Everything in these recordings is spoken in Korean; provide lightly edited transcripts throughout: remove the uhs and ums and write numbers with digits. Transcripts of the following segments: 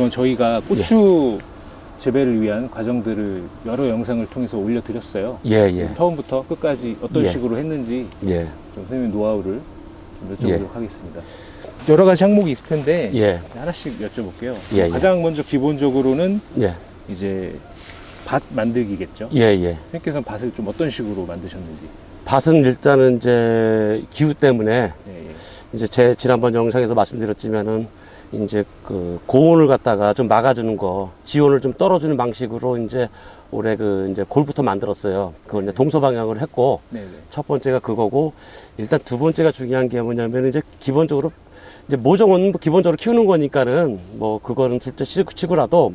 그동안 저희가 고추 재배를 위한 과정들을 여러 영상을 통해서 올려드렸어요. 예. 처음부터 끝까지 어떤 예. 식으로 했는지 예. 좀 선생님 노하우를 좀 여쭤보도록 예. 하겠습니다. 여러 가지 항목이 있을 텐데 예. 하나씩 여쭤볼게요. 예. 가장 먼저 기본적으로는 예. 이제 밭 만들기겠죠. 예. 선생님께서는 밭을 좀 어떤 식으로 만드셨는지. 밭은 일단은 이제 기후 때문에 예. 이제 제 지난번 영상에서 말씀드렸지만은 이제 그 고온을 갖다가 좀 막아주는 거, 지온을 좀 떨어주는 방식으로 이제 올해 그 이제 골부터 만들었어요. 그걸 이제 동서 방향으로 했고, 네네. 첫 번째가 그거고, 일단 두 번째가 중요한 게 뭐냐면 이제 기본적으로 이제 모종은 뭐 기본적으로 키우는 거니까는 뭐 그거는 둘째 치고라도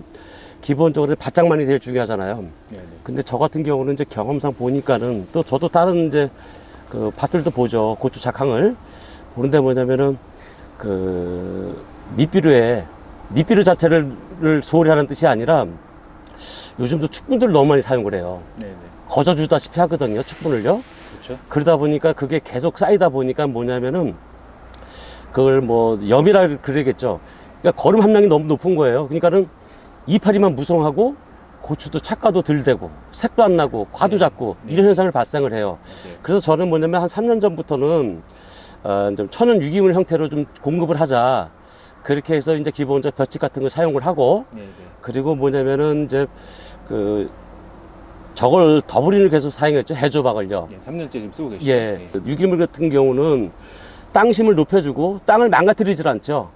기본적으로 바짝만이 제일 중요하잖아요. 네네. 근데 저 같은 경우는 이제 경험상 보니까는 또 저도 다른 이제 그 밭들도 보죠. 고추 작황을 보는데 뭐냐면은 그 밑비료 자체를 소홀히 하는 뜻이 아니라 요즘도 축분들 너무 많이 사용을 해요. 네네. 거저주다시피 하거든요. 축분을요. 그렇죠. 그러다 보니까 그게 계속 쌓이다 보니까 뭐냐면은 그걸 뭐 염이라 그러겠죠. 그러니까 거름 함량이 너무 높은 거예요. 그러니까는 이파리만 무성하고 고추도 착과도 덜 되고 색도 안 나고 과도 작고 이런 현상을 발생을 해요. 그래서 저는 뭐냐면 한 3년 전부터는 좀 천연 유기물 형태로 좀 공급을 하자. 그렇게 해서 이제 기본적 볏짚 같은 걸 사용을 하고, 그리고 뭐냐면은 이제 그 저걸 더블인을 계속 사용했죠. 해조박을요. 3년째 지금 쓰고 계시죠. 예. 유기물 같은 경우는 땅심을 높여주고 땅을 망가뜨리질 않죠.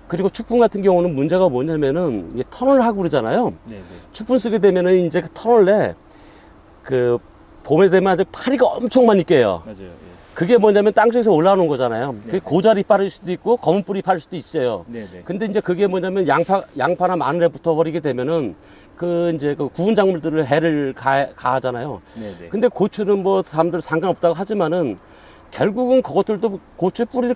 그리고 축분 같은 경우는 문제가 뭐냐면은 이게 터널을 하고 그러잖아요. 네네. 축분 쓰게 되면은 이제 그 터널 내 그 봄에 되면 아주 파리가 엄청 많이 껴요. 맞아요. 예. 그게 뭐냐면 땅속에서 올라오는 거잖아요. 네. 그게 고자리 빠를 수도 있고 검은 뿌리 빠를 수도 있어요. 네네. 근데 이제 그게 뭐냐면 양파나 마늘에 붙어버리게 되면은 그 이제 그 구운 작물들을 해를 가하잖아요. 네네. 근데 고추는 뭐 사람들 상관없다고 하지만은 결국은 그것들도 고추의 뿌리를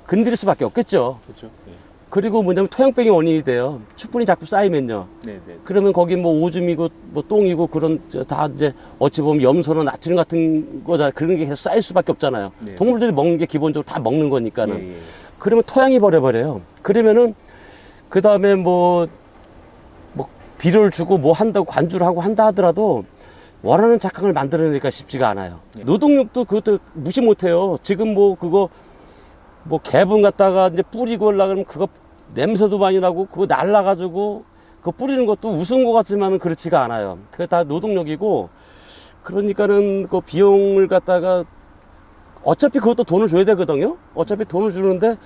건드릴 수밖에 없겠죠. 그렇죠. 예. 그리고 뭐냐면 토양병의 원인이 돼요. 축분이 자꾸 쌓이면요. 네네. 그러면 거기 뭐 오줌이고 뭐 똥이고 그런 다 이제 어찌 보면 염소나 나트륨 같은 거잖아요. 그런 게 계속 쌓일 수밖에 없잖아요. 네. 동물들이 먹는 게 기본적으로 다 먹는 거니까는. 예. 그러면 토양이 버려버려요. 그러면은 그 다음에 뭐 비료를 주고 뭐 한다고 관주를 하고 한다 하더라도 원하는 작황을 만들어내기가 쉽지가 않아요. 네. 노동력도 그것도 무시 못해요. 지금 뭐 그거 뭐 개분 갖다가 이제 뿌리고 올라 그러면 그거 냄새도 많이 나고 그거 날라가지고 그거 뿌리는 것도 우스운 것 같지만은 그렇지가 않아요. 그게 다 노동력이고 그러니까는 그 비용을 갖다가 어차피 그것도 돈을 줘야 되거든요. 어차피 돈을 주는데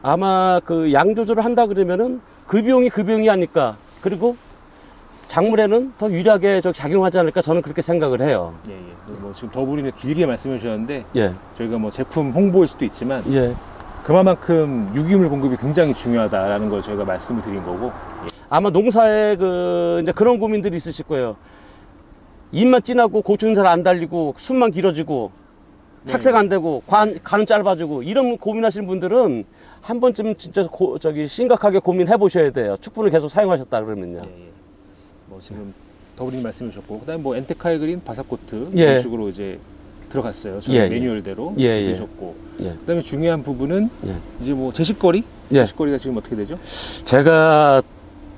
아마 그 양 조절을 한다 그러면은 그 비용이 아닐까. 그리고 작물에는 더 유리하게 작용하지 않을까 저는 그렇게 생각을 해요. 예. 뭐 지금 더블인을 길게 말씀해 주셨는데 예. 저희가 뭐 제품 홍보일 수도 있지만 예. 그만큼 유기물 공급이 굉장히 중요하다라는 걸 저희가 말씀을 드린 거고. 아마 농사에 이제 그런 고민들이 있으실 거예요. 잎만 진하고 고추는 잘 안 달리고 순만 길어지고 착색 안 되고 간은 짧아지고 이런 고민하시는 분들은 한 번쯤 진짜 심각하게 고민해 보셔야 돼요. 축분을 계속 사용하셨다 그러면요. 예. 뭐 지금 더블인 말씀해 주셨고 그다음에 뭐 엔테카이 그린 바사코트 예. 이런 식으로 이제 들어갔어요. 저희 예. 매뉴얼대로 예. 되셨고. 예. 그다음에 중요한 부분은 예. 이제 뭐 제식거리? 예. 제식거리가 지금 어떻게 되죠? 제가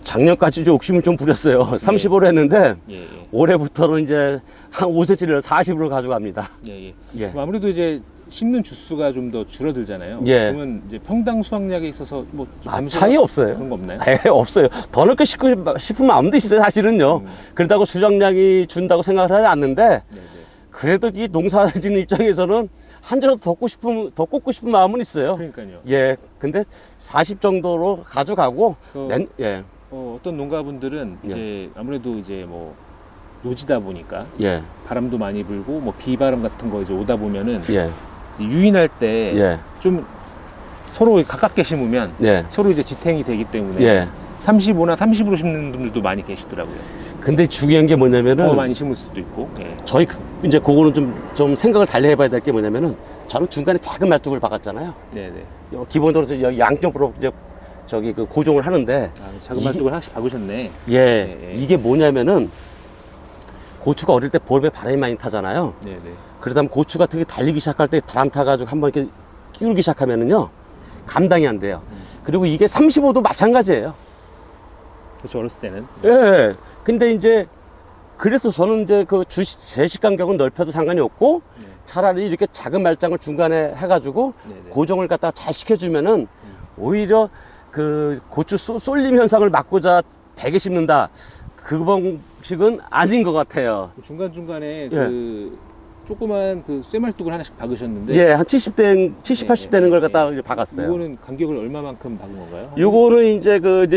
작년까지 욕심을 좀 부렸어요. 35로 했는데 예. 올해부터는 이제 한 5cm를 40으로 가져갑니다. 예. 예. 그럼 아무래도 이제 심는 주수가 좀 더 줄어들잖아요. 예. 그러면 이제 평당 수확량에 있어서 뭐 좀 차이 없어요. 그런 거 없나요? 없어요. 더 넣고 싶은 마음도 있어요, 사실은요. 그렇다고 수정량이 준다고 생각을 하지 않는데, 네네. 그래도 이 농사짓는 입장에서는 한 자라도 더 꽂고 싶은 마음은 있어요. 그러니까요. 예. 근데 40 정도로 가져가고, 예. 어떤 농가분들은 이제 아무래도 이제 뭐 노지다 보니까 예. 바람도 많이 불고 뭐 비바람 같은 거 이제 오다 보면은 예. 이제 유인할 때 예. 좀 서로 가깝게 심으면 예. 서로 이제 지탱이 되기 때문에 예. 35나 30으로 심는 분들도 많이 계시더라고요. 근데 중요한 게 뭐냐면은, 더 많이 심을 수도 있고. 예. 저희 이제 그거는 좀 생각을 달리 해봐야 될 게 뭐냐면은, 저는 중간에 작은 말뚝을 박았잖아요. 네네. 기본적으로 양쪽으로 이제 그 고정을 하는데, 작은 말뚝을 하나씩 박으셨네. 예. 이게 뭐냐면은, 고추가 어릴 때 봄에 바람이 많이 타잖아요. 네네. 그러다 보면 고추 같은 게 달리기 시작할 때 바람 타가지고 한번 이렇게 끼우기 시작하면은요, 감당이 안 돼요. 그리고 이게 35도 마찬가지예요. 그렇죠. 어렸을 때는. 예. 근데 이제 그래서 저는 이제 그 제식 간격은 넓혀도 상관이 없고 네. 차라리 이렇게 작은 말장을 중간에 해가지고 네네. 고정을 갖다가 잘 시켜주면은 오히려 그 고추 쏠림 현상을 막고자 베개 심는다. 그 방식은 아닌 것 같아요. 중간중간에 그 조그만 그 쇠말뚝을 하나씩 박으셨는데 예, 한 70대, 70, 네, 80 되는 걸 네, 갖다가 네. 이제 박았어요. 이거는 간격을 얼마만큼 박은 건가요? 요거는 이제 그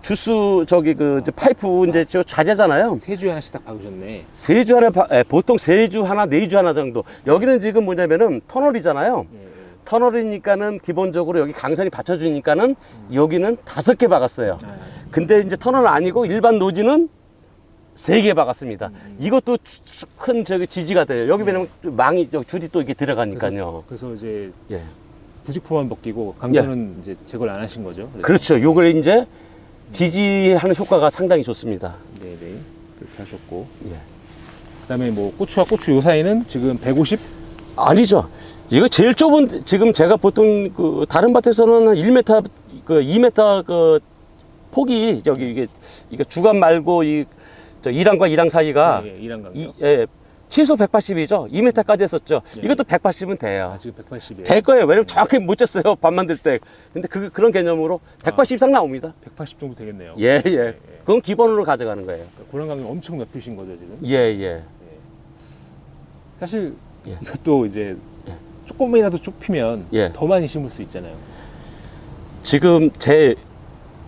주스 이제 파이프 이제 저 자재잖아요. 세 주 하나씩 딱 박으셨네. 세 주 하나, 보통 세 주 하나, 네 주 하나 정도. 여기는 지금 뭐냐면은 터널이잖아요. 예, 예. 터널이니까는 기본적으로 여기 강선이 받쳐주니까는 여기는 5개 박았어요. 아, 근데 이제 터널은 아니고 일반 노지는 3개 박았습니다. 이것도 큰 지지가 돼요. 여기 왜냐면 망이, 줄이 또 이렇게 들어가니까요. 그래서 이제 예. 부직포만 벗기고 강선은 이제 제거를 안 하신 거죠? 그래서. 그렇죠. 요걸 이제 지지하는 효과가 상당히 좋습니다. 네네. 그렇게 하셨고. 예. 그다음에 뭐 고추와 고추 요 사이는 지금 150? 아니죠. 이거 제일 좁은, 지금 제가 보통 그 다른 밭에서는 한 1m, 2m 그 폭이 이게 주간 말고 저 2랑과 2랑 사이가 예, 이란 강력. 최소 180이죠. 2m까지 했었죠. 예. 이것도 180은 돼요. 아, 지금 180이에요. 될 거예요. 왜냐면 정확히 못 쟀어요. 밥 만들 때. 근데 그런 개념으로 180 이상 나옵니다. 180 정도 되겠네요. 예, 예. 그건 기본으로 가져가는 거예요. 고란 강력 엄청 높으신 거죠, 지금? 예, 예. 사실 예. 이것도 이제 예. 조금이라도 좁히면 예. 더 많이 심을 수 있잖아요. 지금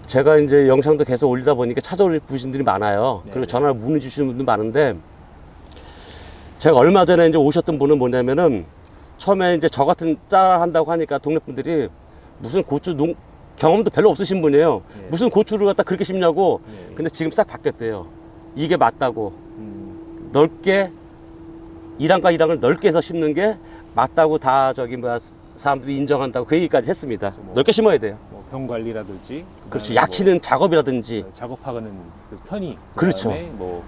제가 이제 영상도 계속 올리다 보니까 찾아올 분들이 많아요. 네, 그리고 네. 전화를 문의 주시는 분도 많은데, 제가 얼마 전에 이제 오셨던 분은 뭐냐면은, 처음에 이제 저 같은 따라 한다고 하니까 동네 분들이 무슨 경험도 별로 없으신 분이에요. 네. 무슨 고추를 갖다 그렇게 심냐고. 네. 근데 지금 싹 바뀌었대요. 이게 맞다고. 음, 넓게, 1항과 1항을 넓게 해서 심는 게 맞다고 다 사람들이 인정한다고 그 얘기까지 했습니다. 그래서 뭐- 넓게 심어야 돼요. 뭐 병 관리라든지 그렇죠. 그다음에 약치는 작업이라든지 뭐 작업하는 그 편의 그렇죠. 그다음에 뭐,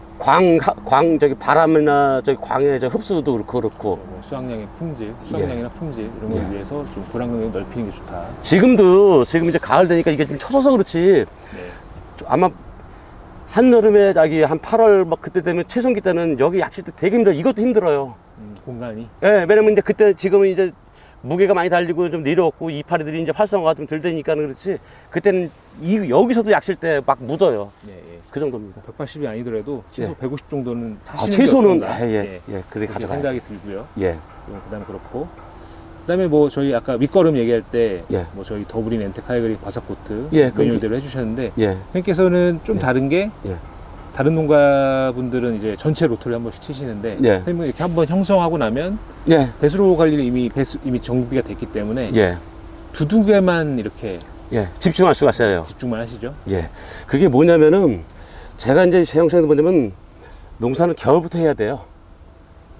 바람이나 광의 흡수도 그렇고. 뭐 수확량의 품질, 수확량이나 품질 이런 걸 예. 위해서 좀 고란 강력을 넓히는 게 좋다. 지금 이제 가을 되니까 이게 좀 쳐져서 그렇지. 네. 아마 한여름에 한 8월 막 그때 되면 채송기 때는 여기 약칠 때 되게 힘들어요. 이것도 힘들어요. 공간이 예, 왜냐면 이제 그때 지금은 이제 무게가 많이 달리고 좀 내려왔고 이파리들이 이제 활성화가 좀 덜 되니까 그렇지. 그때는 여기서도 약칠 때 막 묻어요. 네, 예. 그 정도입니다. 180이 아니더라도 최소 예. 150 정도는 아, 하시는 게 최소는 어떤가. 예, 그렇게 그렇게 가져가요. 생각이 들고요. 예, 그다음에 그렇고 그다음에 뭐 저희 아까 밑거름 얘기할 때 예. 뭐 저희 더블인 엔테카이그리 바삭코트 예, 그럼 메뉴대로 해주셨는데 예, 선생님께서는 좀 예. 다른 게 예. 다른 농가분들은 이제 전체 로토를 한 번씩 치시는데 예. 선생님은 이렇게 한번 형성하고 나면 예, 배수로 관리를 이미 정비가 됐기 때문에 예, 두 개만 이렇게 예. 집중할 수가 있어요. 집중만 하시죠. 예. 그게 뭐냐면은 제가 이제 제 영상에도 뭐냐면 농사는 겨울부터 해야 돼요.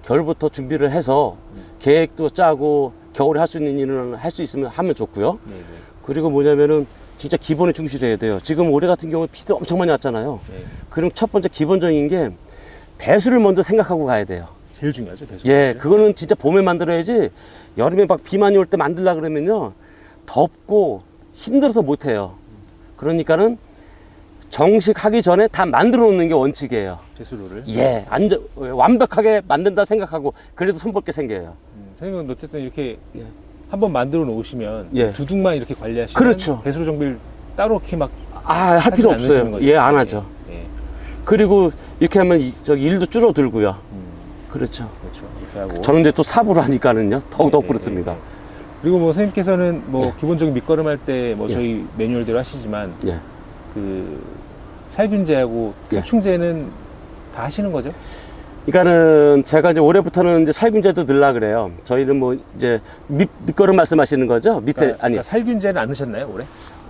겨울부터 준비를 해서 계획도 짜고 겨울에 할 수 있는 일은 할 수 있으면 하면 좋고요. 네, 네. 그리고 뭐냐면은 진짜 기본에 충실해야 돼요. 지금 올해 같은 경우는 비도 엄청 많이 왔잖아요. 네. 그럼 첫 번째 기본적인 게 배수를 먼저 생각하고 가야 돼요. 제일 중요하죠. 배수. 예, 그거는 진짜 봄에 만들어야지 여름에 막 비 많이 올 때 만들려 그러면요 덥고 힘들어서 못 해요. 그러니까는 정식 하기 전에 다 만들어 놓는 게 원칙이에요. 배수로를. 예, 완벽하게 만든다 생각하고 그래도 손볼 게 생겨요. 선생님은 어쨌든 이렇게 예. 한번 만들어 놓으시면 예. 두둑만 이렇게 관리하시면 그렇죠. 배수로 정비를 따로 이렇게 막 할 필요 하진 않으시는 없어요. 거죠. 예, 안 하죠. 예. 그리고 이렇게 하면 일도 줄어들고요. 음, 그렇죠. 그렇죠. 이렇게 하고. 저는 이제 또 삽으로 하니까는요 더욱더욱 예, 그렇습니다. 예, 예. 그리고 뭐 선생님께서는 뭐 예. 기본적인 밑거름 할 때 뭐 예. 저희 매뉴얼대로 하시지만 예. 그 살균제하고 예. 살충제는 다 하시는 거죠? 그러니까는 제가 이제 올해부터는 이제 살균제도 넣으려 그래요. 저희는 뭐 이제 밑거름 말씀하시는 거죠? 밑에 그러니까 살균제는 안 넣으셨나요 올해?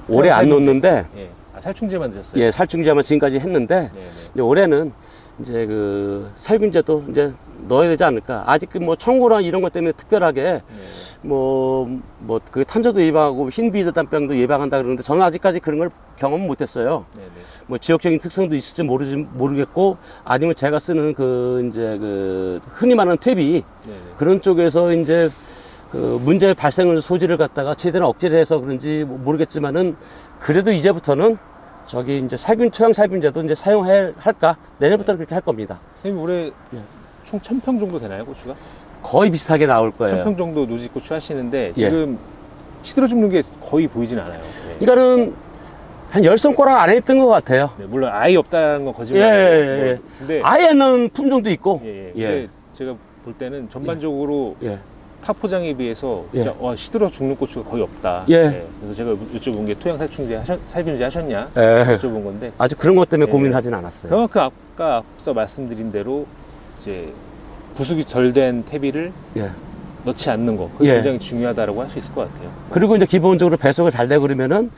올해 안 살균제. 넣었는데 예. 살충제만 드셨어요? 예, 살충제만 지금까지 했는데 네, 네. 이제 올해는 이제 그 살균제도 이제 넣어야 되지 않을까. 아직 그 뭐 청고나 이런 것 때문에 특별하게 네. 그 탄저도 예방하고 흰비드단병도 예방한다 그러는데 저는 아직까지 그런 걸 경험은 못했어요. 네, 네. 뭐 지역적인 특성도 있을지 모르겠고 아니면 제가 쓰는 흔히 말하는 퇴비 네, 네. 그런 쪽에서 이제 그 문제의 발생을 소지를 갖다가 최대한 억제를 해서 그런지 모르겠지만은 그래도 이제부터는 저기 이제 토양 살균제도 이제 사용할까? 내년부터 그렇게 할 겁니다. 선생님 올해 예. 총 1000평 정도 되나요, 고추가? 거의 비슷하게 나올 거예요. 1000평 정도 노지고추 하시는데 지금 시들어 죽는 게 거의 보이진 않아요. 네. 그러니까는 한 10손가락 안에 있던 것 같아요. 네, 물론 아예 없다는 건 예, 거짓말이에요. 예. 근데 아예 안 나온 품종도 있고. 예, 예. 예. 근데 제가 볼 때는 전반적으로 예. 타 포장에 비해서 예. 진짜 시들어 죽는 고추가 거의 없다. 예. 그래서 제가 여쭤본 게 토양 살균제 하셨냐 예. 여쭤본 건데 아직 그런 것 때문에 예. 고민을 하진 않았어요. 그만큼 아까 앞서 말씀드린 대로 이제 부숙이 덜 된 퇴비를 예. 넣지 않는 거 그게 예. 굉장히 중요하다고 할 수 있을 것 같아요. 그리고 이제 기본적으로 배수가 잘 되고 그러면은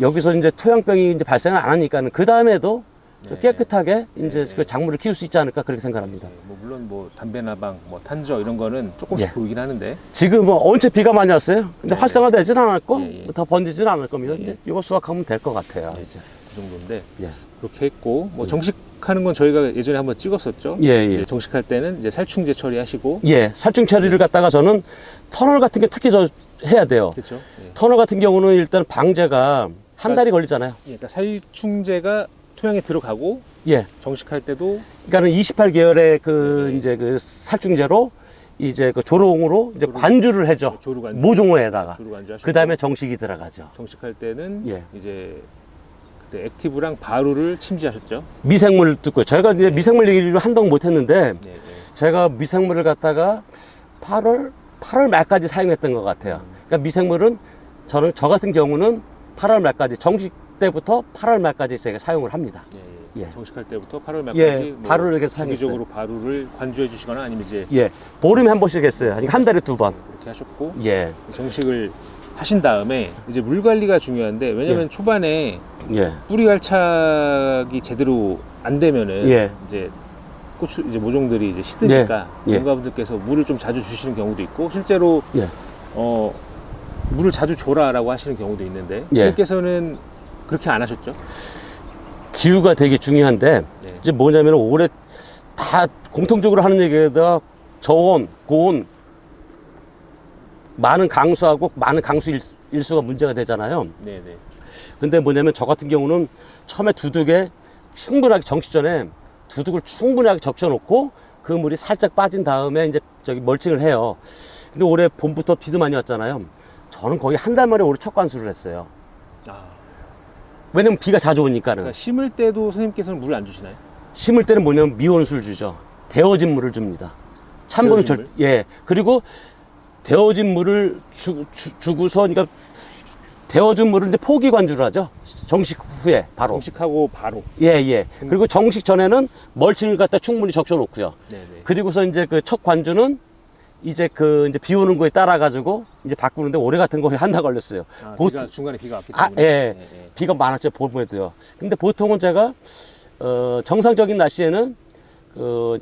여기서 이제 토양병이 이제 발생을 안 하니까는 그 다음에도 좀 네. 깨끗하게 이제 네. 그 작물을 키울 수 있지 않을까 그렇게 생각합니다. 뭐 물론 뭐 담배나방, 뭐 탄저 이런 거는 조금씩 예. 보이긴 하는데 지금 뭐 언제 비가 많이 왔어요? 근데 네. 활성화되진 않았고 예, 예. 더 번지진 않을 겁니다. 예. 이제 이거 수확하면 될 것 같아요. 이제 그 정도인데 예. 그렇게 했고 뭐 예. 정식하는 건 저희가 예전에 한번 찍었었죠. 예, 예. 이제 정식할 때는 이제 살충제 처리하시고 예, 살충 처리를 갖다가 저는 터널 같은 게 특히 해야 돼요. 그렇죠. 예. 터널 같은 경우는 일단 방제가 한 달이 걸리잖아요. 그러니까 살충제가 토양에 들어가고 예. 정식할 때도 그러니까는 28개월의 그 네. 이제 그 살충제로 이제 그 조롱으로 이제 관주를 해줘. 조루관주 모종호에다가. 조루관주 하시고 그 다음에 정식이 들어가죠. 정식할 때는 예. 이제 그때 액티브랑 바루를 침지하셨죠. 미생물 듣고 저희가 이제 미생물 얘기를 한동 못 했는데 네, 네. 제가 미생물을 갖다가 8월 말까지 사용했던 것 같아요. 그러니까 미생물은 저 같은 경우는 8월 말까지 정식 때부터 8월 말까지 제가 사용을 합니다. 예, 예. 예. 정식할 때부터 8월 말까지 예, 바루를 이렇게 주기적으로 바루를 관주해 주시거나 아니면 이제 예, 보름에 한 번씩 했어요. 그러니까 한 달에 2번. 그렇게 하셨고 예, 정식을 하신 다음에 이제 물 관리가 중요한데 왜냐면 예. 초반에 예, 뿌리 갈착이 제대로 안 되면은 예. 이제 고추 이제 모종들이 이제 시드니까 예. 농가분들께서 물을 좀 자주 주시는 경우도 있고 실제로 예. 물을 자주 줘라라고 하시는 경우도 있는데 예. 선생님께서는 그렇게 안 하셨죠? 기후가 되게 중요한데 네. 이제 뭐냐면 올해 다 공통적으로 하는 얘기에다가 저온, 고온, 많은 강수하고 많은 강수 일수가 문제가 되잖아요. 네네. 근데 뭐냐면 저 같은 경우는 처음에 두둑에 충분하게 정식 전에 두둑을 충분하게 적셔놓고 그 물이 살짝 빠진 다음에 이제 저기 멀칭을 해요. 근데 올해 봄부터 비도 많이 왔잖아요. 저는 거의 한 달 만에 올해 첫 관수를 했어요. 아, 왜냐면 비가 자주 오니까는. 그러니까 심을 때도 선생님께서는 물을 안 주시나요? 심을 때는 뭐냐면 미온수를 주죠. 데워진 물을 줍니다. 찬물은 데워진 예. 그리고 데워진 물을 주고서 그러니까 데워진 물을 이제 포기 관주를 하죠. 정식 후에 바로. 정식하고 바로. 예, 예. 그리고 정식 전에는 멀칭을 갖다 충분히 적셔 놓고요. 네네. 그리고서 이제 그 첫 관주는 이제 이제 비 오는 거에 따라 가지고 이제 바꾸는데 올해 같은 거에 한 달 걸렸어요. 아, 보통- 중간에 비가 왔기 아, 때문에. 예. 예, 예. 비가 많았죠, 봄에도요. 근데 보통은 제가, 정상적인 날씨에는,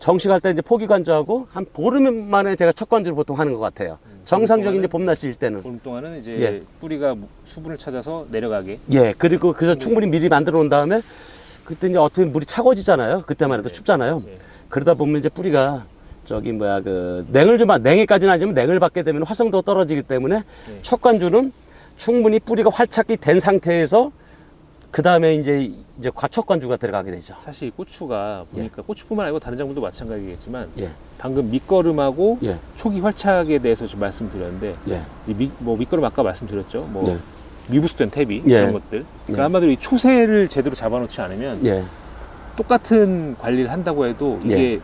정식할 때 이제 포기 관주하고 한 보름 만에 제가 첫 관주를 보통 하는 것 같아요. 정상적인 이제 봄 날씨일 때는. 봄 동안은 이제 예. 뿌리가 수분을 찾아서 내려가게. 예, 그리고 그래서 충분히 미리 만들어 놓은 다음에 그때 이제 어떻게 물이 차가워지잖아요. 그때만 해도 네. 춥잖아요. 예. 그러다 보면 이제 뿌리가 냉해까지는 아니지만 냉을 받게 되면 활성도가 떨어지기 때문에 네. 첫 관주는 충분히 뿌리가 활착이 된 상태에서 그 다음에 이제 첫 관주가 들어가게 되죠. 사실 이 고추가 보니까 고추뿐만 아니고 다른 작물도 마찬가지겠지만 예, 방금 밑거름하고 예, 초기 활착에 대해서 좀 말씀드렸는데 예, 뭐 밑거름 아까 말씀드렸죠. 뭐 예. 미부숙된 태비 예. 이런 것들. 그러니까 한마디로 이 초세를 제대로 잡아놓지 않으면 예, 똑같은 관리를 한다고 해도 이게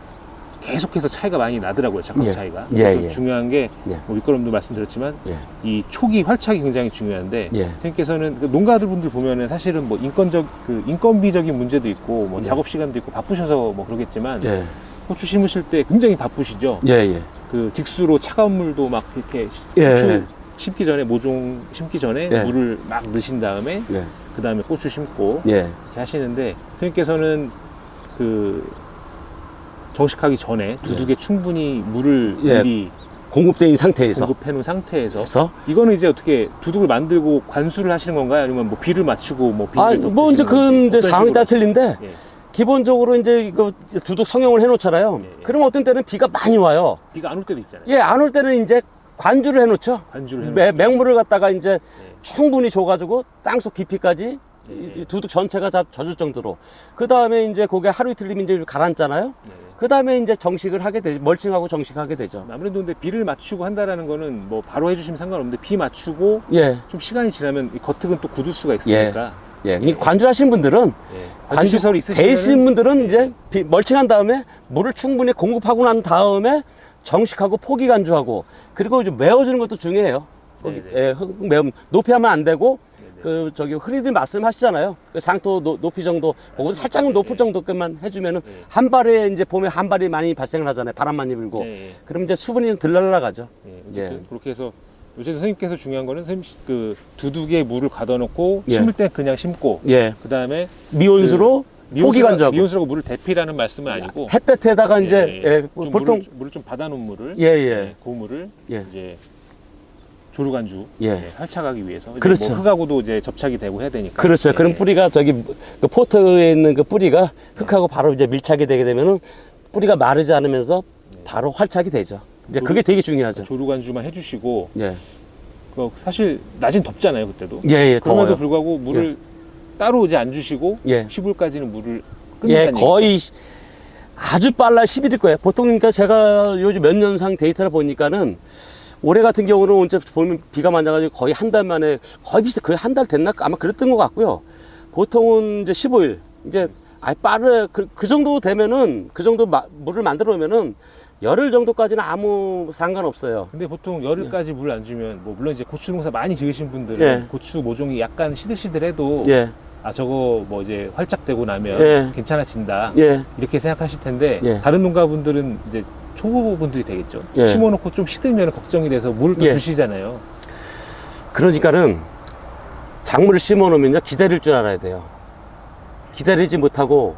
계속해서 차이가 많이 나더라고요. 작황 예. 차이가. 예, 그래서 예. 중요한 게 예. 뭐 밑거름도 말씀드렸지만 예, 이 초기 활착이 굉장히 중요한데 예, 선생님께서는 농가들 분들 보면은 사실은 뭐 인건비적인 문제도 있고 뭐 예. 작업 시간도 있고 바쁘셔서 뭐 그러겠지만 예, 고추 심으실 때 굉장히 바쁘시죠. 예, 예, 그 직수로 차가운 물도 막 이렇게 예. 고추 심기 전에 모종 심기 전에 예. 물을 막 넣으신 다음에 예, 그 다음에 고추 심고 예, 이렇게 하시는데 선생님께서는 그 정식하기 전에 두둑에 충분히 물을 예. 미리 공급된 상태에서 공급해 놓은 상태에서 그래서 이거는 이제 어떻게 두둑을 만들고 관수를 하시는 건가요? 아니면 뭐 비를 맞추고 뭐 비를 뭐 이제 그 이제 상황에 따라 틀린데 예. 기본적으로 이제 이거 두둑 성형을 해놓잖아요. 예, 예. 그럼 어떤 때는 비가 많이 와요. 비가 안 올 때도 있잖아요. 예, 안 올 때는 이제 관주를 해놓죠. 관주를 해 놓고 맹물을 갖다가 이제 예. 충분히 줘가지고 땅속 깊이까지 이 두둑 전체가 다 젖을 정도로. 그 다음에 이제 고개 하루 이틀이면 이제 가라앉잖아요. 그 다음에 이제 정식을 하게 되죠. 멀칭하고 정식하게 되죠. 아무래도 근데 비를 맞추고 한다라는 거는 뭐 바로 해주시면 상관없는데 비 맞추고 예. 좀 시간이 지나면 이 겉흙은 또 굳을 수가 있으니까. 예. 이 관주하신 분들은 관주 시설이 있으시면 되신 분들은 이제 멀칭한 다음에 물을 충분히 공급하고 난 다음에 정식하고 포기 간주하고 그리고 이제 메워주는 것도 중요해요. 예, 매우 높이 하면 안 되고 그 저기 흔히들 말씀하시잖아요. 그 상토 높이 정도, 그거 살짝 높을 정도까지만 해주면은 한 발에 이제 봄에 한 발이 많이 발생을 하잖아요. 바람 많이 불고. 그럼 이제 수분이 들 날라가죠. 어쨌든 그렇게 해서 요새 선생님께서 중요한 거는 선생님 그 두둑에 물을 가둬놓고 심을 때 그냥 심고 그 다음에 미온수로 포기 간주하고 미온수라고 물을 대피라는 말씀은 아니고 햇볕에다가 이제 보통 물을 좀 받아놓은 물을 그 물을 이제 조루간주 활착하기 위해서 그렇죠. 뭐 흙하고도 이제 접착이 되고 해야 되니까 그렇죠. 그럼 뿌리가 저기 그 포트에 있는 그 뿌리가 흙하고 바로 이제 밀착이 되게 되면은 뿌리가 마르지 않으면서 바로 활착이 되죠. 이제 그게 되게 중요하죠. 조루간주만 해주시고 사실 낮엔 덥잖아요 그때도. 그럼에도 더워요. 불구하고 물을 따로 이제 안 주시고 10월까지는 물을 끊는다는 거의 아주 빨라 10일일 거예요. 보통 그러니까 제가 요즘 몇 년상 데이터를 보니까는 올해 같은 경우는 언제 보면 비가 많이 와가지고 거의 한 달 만에 거의 비슷해. 거의 한 달 됐나? 아마 그랬던 것 같고요. 보통은 이제 15일. 이제 그 정도 되면은 그 정도 물을 만들어 놓으면은 열흘 정도까지는 아무 상관없어요. 근데 보통 열흘까지 물 안 주면 뭐 물론 이제 고추 농사 많이 지으신 분들은 고추 모종이 약간 시들시들해도 아 저거 뭐 이제 활짝되고 나면 괜찮아진다 이렇게 생각하실 텐데 다른 농가분들은 이제 초보분들이 되겠죠. 심어놓고 좀 시들면 걱정이 돼서 물을 또 주시잖아요. 그러니까는 작물을 심어놓으면요 기다릴 줄 알아야 돼요. 기다리지 못하고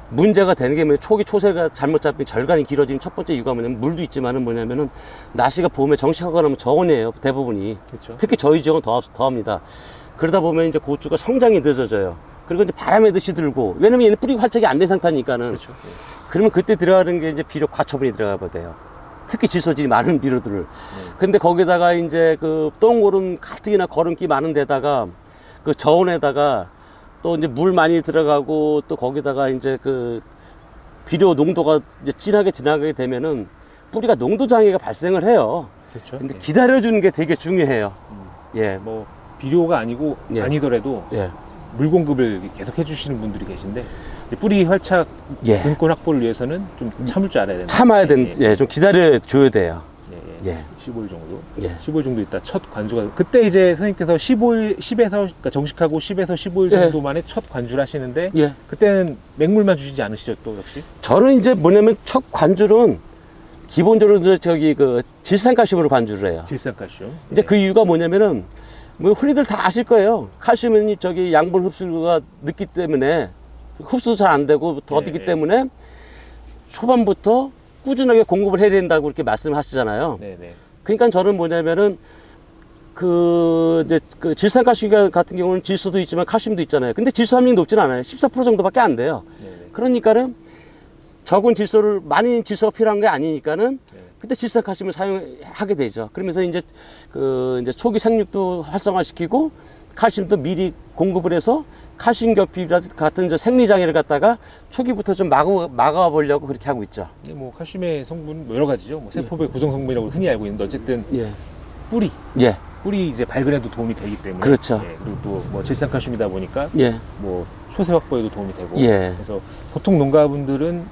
문제가 되는 게 뭐냐면 초세가 잘못 잡히면 절간이 길어지는 첫 번째 이유가 뭐냐면 물도 있지만은 뭐냐면은 날씨가 봄에 정식하거나 하면 저온이에요 대부분이. 그렇죠. 특히 저희 지역은 더합니다. 그러다 보면 이제 고추가 성장이 늦어져요. 그리고 이제 바람에도 시들고 왜냐면 얘는 뿌리 활착이 안 된 상태니까는. 그렇죠. 그러면 그때 들어가는 게 이제 비료 과처분이 들어가 돼요. 특히 질소질이 많은 비료들을. 근데 거기다가 이제 그 똥오름 가뜩이나 거름기 많은 데다가 그 저온에다가 또 이제 물 많이 들어가고 또 거기다가 이제 그 비료 농도가 이제 진하게 지나가게 되면은 뿌리가 농도 장애가 발생을 해요. 그렇죠. 근데 기다려주는 게 되게 중요해요. 뭐 비료가 아니고 아니더라도 물 공급을 계속 해주시는 분들이 계신데 뿌리 활착 근권 확보를 위해서는 좀 참을 줄 알아야 된다. 참아야 좀 기다려줘야 돼요. 15일 정도. 15일 정도 있다 첫 관주가. 그때 이제 선생님께서 10에서 그러니까 정식하고 10에서 15일 정도 만에 첫 관주를 하시는데 그때는 맹물만 주시지 않으시죠 또 역시? 저는 이제 뭐냐면 첫 관주는 기본적으로 저기 그 질산칼슘으로 관주를 해요. 질산칼슘. 이제 그 이유가 뭐냐면은 뭐 흔히들 다 아실 거예요. 칼슘은 저기 양분 흡수가 늦기 때문에 흡수도 잘 안 되고 더디기 때문에 초반부터 꾸준하게 공급을 해야 된다고 그렇게 말씀하시잖아요. 그러니까 저는 뭐냐면은 이제 그 질산칼슘 같은 경우는 질소도 있지만 칼슘도 있잖아요. 근데 질소 함량이 높지는 않아요. 14% 정도밖에 안 돼요. 그러니까는 적은 질소를 많이 질소가 필요한 게 아니니까는 그때 질산칼슘을 사용하게 되죠. 그러면서 이제 이제 초기 생육도 활성화시키고 칼슘도 미리 공급을 해서 칼슘 결핍 같은 저 생리장애를 갖다가 초기부터 좀 막아보려고 그렇게 하고 있죠. 뭐 칼슘의 성분 뭐 여러 가지죠. 뭐 세포의 구성 성분이라고 흔히 알고 있는데 어쨌든 뿌리 이제 발근에도 도움이 되기 때문에 그렇죠. 그리고 또 뭐 질산칼슘이다 보니까 뭐 초세 확보에도 도움이 되고 그래서 보통 농가분들은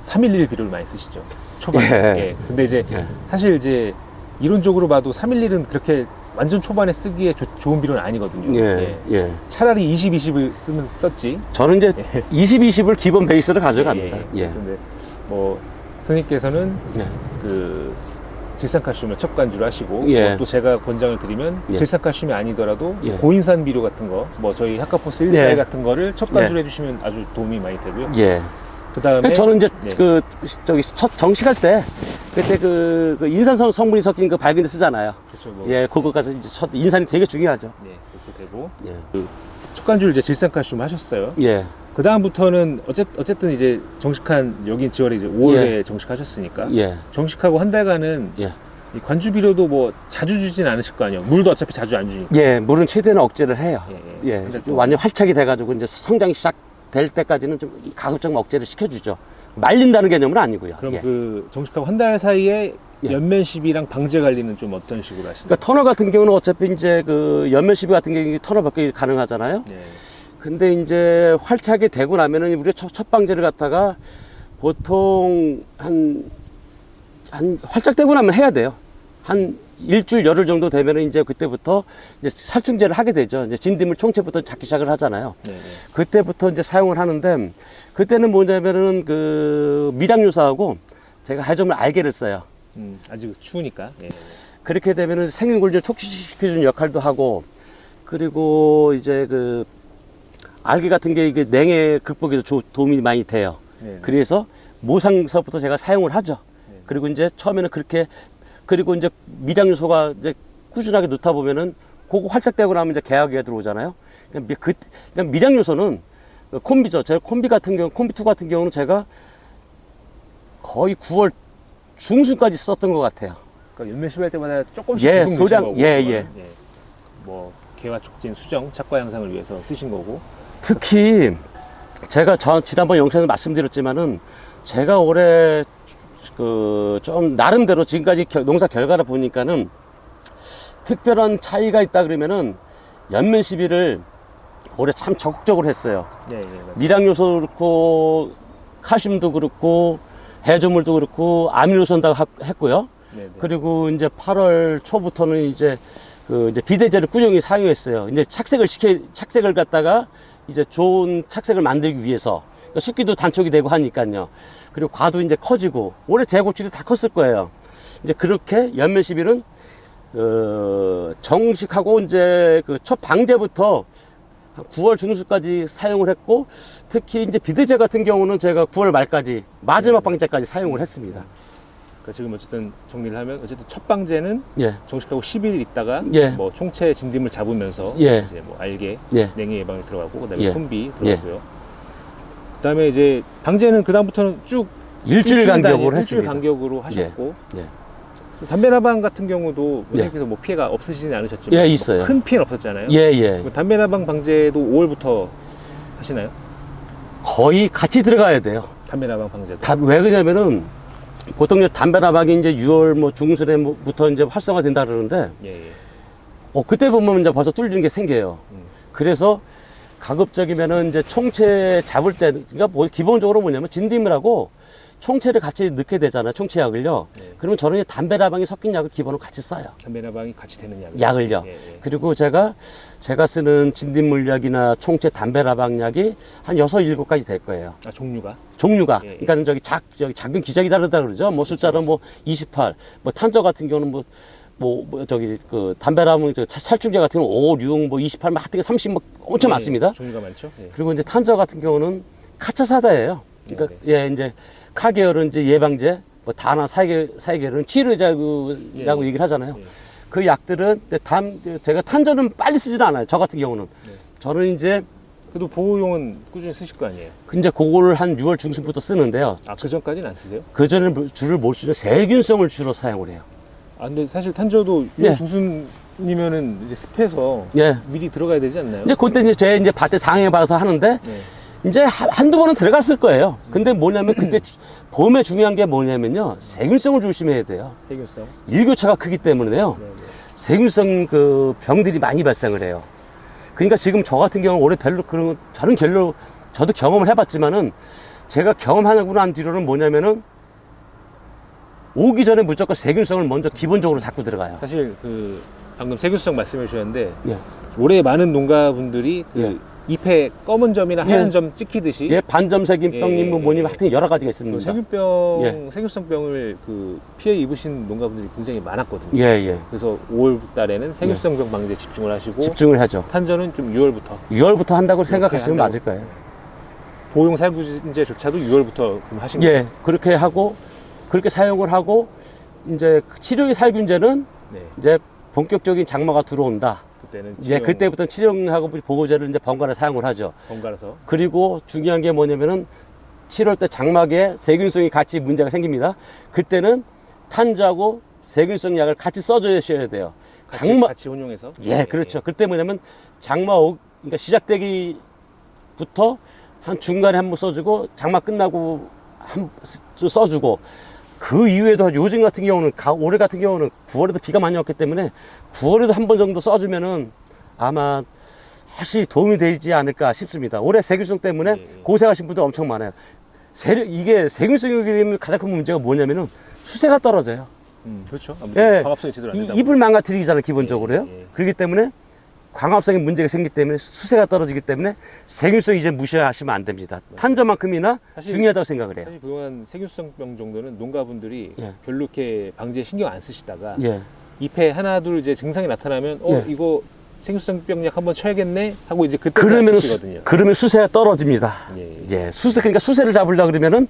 311 비료를 많이 쓰시죠. 초반에. 근데 이제 사실 이제 이론적으로 봐도 311은 그렇게 완전 초반에 쓰기에 좋은 비료는 아니거든요. 차라리 20, 20을 썼지. 저는 이제 20, 20을 기본 베이스로 가져갑니다. 근데 뭐 선생님께서는 그 질산칼슘을 첫 관주를 하시고 또 제가 권장을 드리면 질산칼슘이 아니더라도 고인산 비료 같은 거, 뭐 저희 하카포스 142 같은 거를 첫 관주를 해주시면 아주 도움이 많이 되고요. 그다음에 저는 이제 저기 첫 정식할 때 그때 그 인산 성분이 섞인 그 밝은 데 쓰잖아요. 그렇죠. 뭐. 그거까지 이제 첫 인산이 되게 중요하죠. 그렇게 되고 그 첫 관주를 이제 질산칼슘 하셨어요. 그 다음부터는 어쨌든 이제 정식한 여기 지월에 이제 5월에 정식하셨으니까 정식하고 한 달간은 이 관주 비료도 뭐 자주 주진 않으실 거 아니에요. 물도 어차피 자주 안 주니까. 예, 물은 최대한 억제를 해요. 예, 예, 근데 좀 완전 활착이 돼가지고 이제 성장이 시작될 때까지는 좀 가급적 억제를 시켜주죠. 말린다는 개념은 아니고요. 그럼 예. 그 정식하고 한 달 사이에 예. 연면 시비랑 방제 관리는 좀 어떤 식으로 하시나요? 그러니까 터널 같은 경우는 어차피 이제 그 연면 시비 같은 경우 터널 밖에 가능하잖아요. 예. 근데 이제 활착이 되고 나면은 우리가 첫 방제를 갖다가 보통 한 활착되고 나면 해야 돼요. 한 일주일, 열흘 정도 되면은 이제 그때부터 이제 살충제를 하게 되죠. 이제 진딧물 총체부터 잡기 시작을 하잖아요. 네, 네. 그때부터 이제 사용을 하는데, 그때는 뭐냐면은 그 미량요사하고 제가 해조물 알게를 써요. 아직 추우니까. 예. 그렇게 되면은 생육을 촉진시켜주는 역할도 하고, 그리고 이제 그 알게 같은 게 이게 냉해 극복에도 도움이 많이 돼요. 네, 네. 그래서 모상서부터 제가 사용을 하죠. 네. 그리고 이제 처음에는 그렇게, 그리고 이제 미량요소가 이제 꾸준하게 넣다 보면은 그거 활착되고 나면 이제 계약이 들어오잖아요. 그러니까 미량요소는 콤비죠. 제가 콤비 같은 경우, 콤비2 같은 경우는 제가 거의 9월 중순까지 썼던 것 같아요. 그러니까 연면 시비할 때마다 조금씩 예, 계속 소량, 넣으신 거고, 예. 뭐 개화 촉진, 수정, 착과 향상을 위해서 쓰신 거고. 특히 제가 지난번 영상에서 말씀드렸지만은 제가 올해 그 좀 나름대로 지금까지 농사 결과를 보니까는 특별한 차이가 있다 그러면은 연면 시비를 올해 참 적극적으로 했어요. 네, 네, 맞아요. 미량요소도 그렇고 칼슘도 그렇고 해조물도 그렇고 아미노산도 했고요. 네, 네. 그리고 이제 8월 초부터는 이제 그 이제 비대제를 꾸준히 사용했어요. 이제 착색을 갖다가 이제 좋은 착색을 만들기 위해서, 그러니까 숫기도 단촉이 되고 하니까요. 그리고 과도 이제 커지고 올해 재고출이 다 컸을 거예요. 이제 그렇게 연면 시비는 정식하고 이제 그 첫 방제부터 한 9월 중순까지 사용을 했고, 특히 이제 비대제 같은 경우는 제가 9월 말까지 마지막 방제까지 사용을 했습니다. 그러니까 지금 어쨌든 정리를 하면 어쨌든 첫 방제는 예. 정식하고 10일 있다가 예. 뭐 총체 진딧물 잡으면서 예. 이제 뭐 알게, 예. 냉해 예방에 들어가고 그다음에 예. 콤비 들어가고요. 그다음에 이제 방제는 그 다음부터는 쭉 일주일 간격으로 일주일 했습니다. 간격으로 하셨고 예. 담배나방 같은 경우도 예. 선생님께서 뭐 피해가 없으시진 않으셨지만 예, 뭐 있어요. 큰 피해는 없었잖아요. 예. 그 담배나방 방제도 5월부터 하시나요? 거의 같이 들어가야 돼요. 담배나방 방제도. 왜 그러냐면은 보통 이제 담배나방이 이제 6월 뭐 중순에부터 이제 활성화된다 그러는데, 예. 그때 보면 이제 벌써 뚫리는 게 생겨요. 그래서 가급적이면은 이제 총체 잡을 때, 그러니까 뭐 기본적으로 뭐냐면 진딧물하고 총체를 같이 넣게 되잖아요. 총체약을요. 네. 그러면 저는 이제 담배나방이 섞인 약을 기본으로 같이 써요. 담배나방이 같이 되는 약을요. 예. 그리고 제가 쓰는 진딧물약이나 총체 담배나방약이 한 6, 7가지 될 거예요. 아, 종류가? 종류가. 그러니까 저기 작은 기작이 다르다 그러죠. 뭐 숫자는 뭐 28, 뭐 탄저 같은 경우는 저기 그 담배나방 살충제 같은 경우는 5, 6, 뭐 28, 뭐 하여튼 30, 뭐 엄청 많습니다. 종류가 많죠. 예. 그리고 이제 탄저 같은 경우는 카차사다예요. 그러니까 이제 카계열은 이제 예방제, 뭐 다나 사계열은 치료제라고 얘기를 하잖아요. 그 약들은 제가 탄저는 빨리 쓰지는 않아요. 저 같은 경우는. 저는 이제 그래도 보호용은 꾸준히 쓰실 거 아니에요? 이제 그거를 한 6월 중순부터 쓰는데요. 아, 그 전까지는 안 쓰세요? 그 전에 주를 못 쓰죠. 세균성을 주로 사용을 해요. 아, 근데 사실 탄저도 6월 중순이면은 이제 습해서 미리 들어가야 되지 않나요? 이제 그때 이제 제 밭에 상해 봐서 하는데 이제 한두 번은 들어갔을 거예요. 근데 뭐냐면 그때 봄에 중요한 게 뭐냐면요. 세균성을 조심해야 돼요. 세균성. 일교차가 크기 때문에요. 세균성 그 병들이 많이 발생을 해요. 그러니까 지금 저 같은 경우는 올해 별로 그런, 저도 경험을 해봤지만은 제가 경험하고 난 뒤로는 뭐냐면은 오기 전에 무조건 세균성을 먼저 기본적으로 잡고 들어가요. 사실 그 방금 세균성 말씀해 주셨는데 올해 많은 농가분들이 그 잎에 검은 점이나 하얀 점 찍히듯이 반점 세균병님 뭐니 하여튼 여러 가지가 있습니다. 세균성병을 그 피해 입으신 농가분들이 굉장히 많았거든요. 그래서 5월 달에는 세균성병 방제 집중을 하시고 집중을 하죠. 탄저는 좀 6월부터 한다고 생각하시면 맞을 거예요. 보호용 살균제조차도 6월부터 하신 거예요. 그렇게 하고 그렇게 사용을 하고 이제 치료용 살균제는 이제 본격적인 장마가 들어온다. 그때부터 치료하고 보호제를 이제 번갈아 사용을 하죠. 번갈아서. 그리고 중요한 게 뭐냐면은 7월 때 장막에 세균성이 같이 문제가 생깁니다. 그때는 탄저하고 세균성 약을 같이 써주셔야 돼요. 같이 혼용해서. 예, 그렇죠. 그때 뭐냐면 그러니까 시작되기부터 한 중간에 한 번 써주고 장마 끝나고 한 번 써주고 그 이후에도 요즘 같은 경우는 올해 같은 경우는 9월에도 비가 많이 왔기 때문에 9월에도 한 번 정도 써주면은 아마 훨씬 도움이 되지 않을까 싶습니다. 올해 세균성 때문에 고생하신 분들 엄청 많아요. 이게 세균성이 되면 가장 큰 문제가 뭐냐면은 수세가 떨어져요. 그렇죠. 예, 광합성이 제대로 안 된다고. 잎을 망가뜨리잖아요, 기본적으로요. 그렇기 때문에 광합성에 문제가 생기기 때문에 수세가 떨어지기 때문에 세균성 이제 무시하시면 안 됩니다. 탄저만큼이나 중요하다고 생각을 해요. 사실 그동안 세균성병 정도는 농가분들이 별로 이렇게 방지에 신경 안 쓰시다가 잎에 하나 둘 이제 증상이 나타나면 이거 세균성병약 한번 쳐야겠네 하고 이제 그때 치거든요. 그러면 수세가 떨어집니다. 그러니까 수세를 잡으려고 그러면은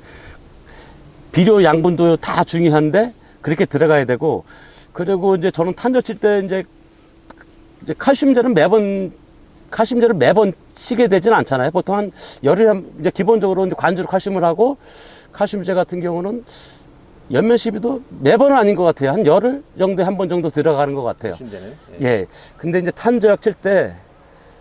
비료 양분도 다 중요한데 그렇게 들어가야 되고, 그리고 이제 저는 탄저 칠 때 이제 칼슘제는 매번 치게 되지는 않잖아요. 보통 한 열흘에 이제 기본적으로 이제 관주로 칼슘을 하고, 칼슘제 같은 경우는 연면 시비도 매번은 아닌 것 같아요. 한 열흘 정도에 한 번 정도 들어가는 것 같아요. 칼슘제는. 예. 근데 이제 탄저약 칠 때